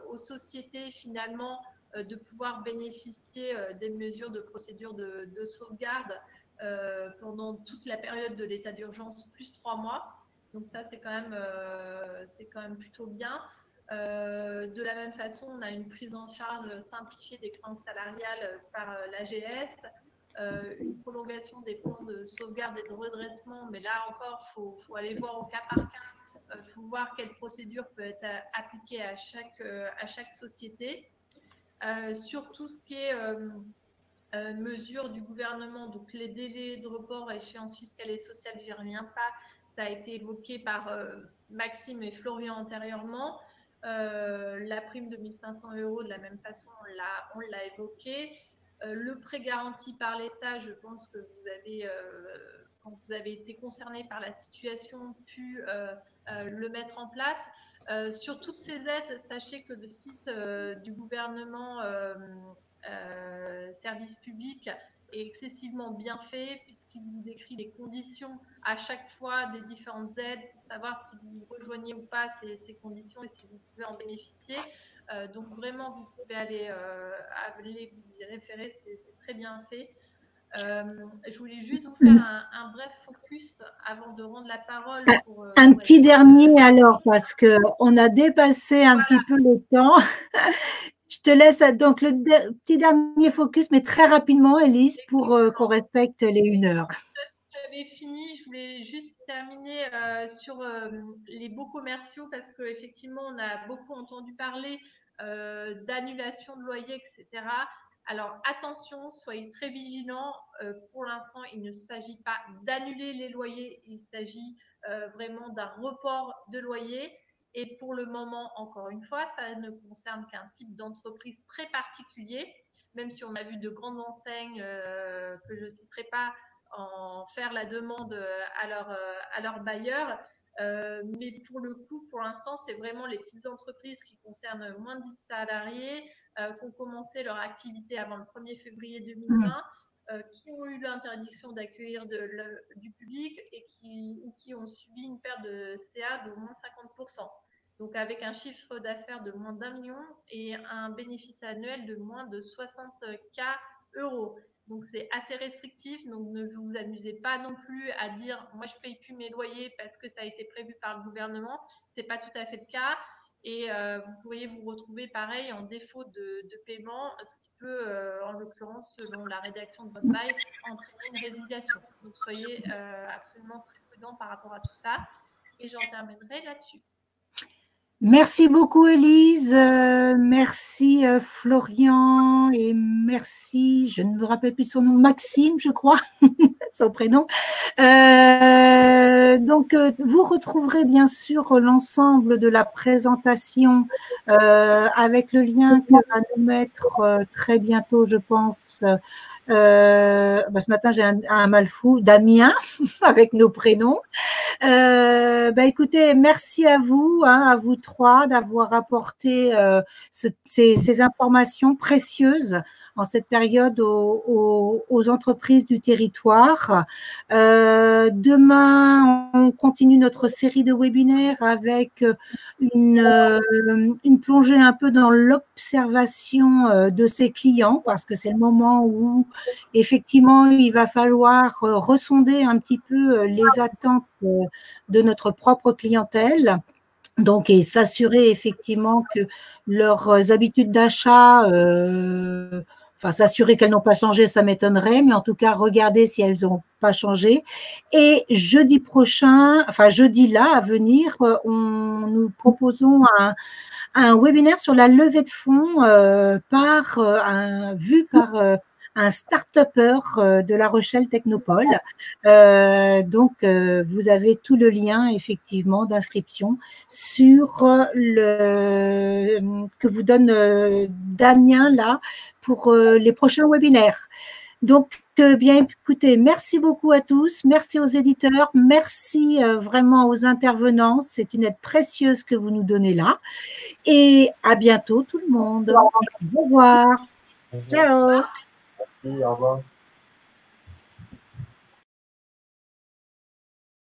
aux sociétés finalement de pouvoir bénéficier des mesures de procédure de sauvegarde pendant toute la période de l'état d'urgence, plus 3 mois. Donc ça, c'est quand même plutôt bien. De la même façon, on a une prise en charge simplifiée des créances salariales par l'AGS, une prolongation des plans de sauvegarde et de redressement, mais là encore, faut aller voir au cas par cas, faut voir quelle procédure peut être appliquée à chaque société. Sur tout ce qui est mesures du gouvernement, donc les délais de report à échéance fiscale et sociale, j'y reviens pas, ça a été évoqué par Maxime et Florian antérieurement. La prime de 1 500 € de la même façon, on l'a évoqué. Le prêt garanti par l'État, je pense que vous avez, quand vous avez été concerné par la situation, pu le mettre en place. Sur toutes ces aides, sachez que le site du gouvernement service public est excessivement bien fait puisqu'il vous décrit les conditions à chaque fois des différentes aides pour savoir si vous rejoignez ou pas ces conditions et si vous pouvez en bénéficier. Donc vraiment, vous pouvez aller vous y référer, c'est très bien fait. Je voulais juste vous faire un bref focus avant de rendre la parole. Un petit dernier alors, parce qu'on a dépassé un petit peu le temps. Je te laisse donc le petit dernier focus, mais très rapidement, Élise, pour qu'on respecte les 1 heure. J'avais fini, je voulais juste terminer sur les baux commerciaux parce qu'effectivement, on a beaucoup entendu parler d'annulation de loyer, etc. Alors attention, soyez très vigilants. Pour l'instant, il ne s'agit pas d'annuler les loyers, il s'agit vraiment d'un report de loyer. Et pour le moment, encore une fois, ça ne concerne qu'un type d'entreprise très particulier, même si on a vu de grandes enseignes que je ne citerai pas en faire la demande à leur bailleur. Mais pour le coup, pour l'instant, c'est vraiment les petites entreprises qui concernent moins de 10 salariés, qui ont commencé leur activité avant le 1er février 2020, qui ont eu l'interdiction d'accueillir du public et qui ont subi une perte de CA de moins 50%. Donc avec un chiffre d'affaires de moins d'1 million et un bénéfice annuel de moins de 60K €. Donc c'est assez restrictif, donc ne vous amusez pas non plus à dire moi je paye plus mes loyers parce que ça a été prévu par le gouvernement, c'est pas tout à fait le cas et vous pourriez vous retrouver pareil en défaut de paiement, ce qui peut en l'occurrence selon la rédaction de votre bail entraîner une résiliation. Donc soyez absolument très prudents par rapport à tout ça et j'en terminerai là-dessus. Merci beaucoup, Élise. Merci, Florian. Et merci, je ne me rappelle plus son nom, Maxime, je crois, son prénom. Donc, vous retrouverez bien sûr l'ensemble de la présentation avec le lien que va nous mettre très bientôt, je pense. Ce matin, j'ai un mal fou, Damien, avec nos prénoms. Écoutez, merci à vous, à vous trois, d'avoir apporté ces informations précieuses en cette période aux entreprises du territoire. Demain, on continue notre série de webinaires avec une plongée un peu dans l'observation de ses clients, parce que c'est le moment où effectivement il va falloir ressonder un petit peu les attentes de notre propre clientèle. Donc, et s'assurer effectivement que leurs habitudes d'achat, s'assurer qu'elles n'ont pas changé, ça m'étonnerait, mais en tout cas, regarder si elles n'ont pas changé. Et jeudi prochain, jeudi là, à venir, nous proposons un webinaire sur la levée de fonds vu par un start-upper de La Rochelle Technopole. Donc, vous avez tout le lien, effectivement, d'inscription sur que vous donne Damien, là, pour les prochains webinaires. Donc, bien, écoutez, merci beaucoup à tous, merci aux éditeurs, merci vraiment aux intervenants, c'est une aide précieuse que vous nous donnez là. Et à bientôt tout le monde. Au revoir. Ciao. Merci, au revoir.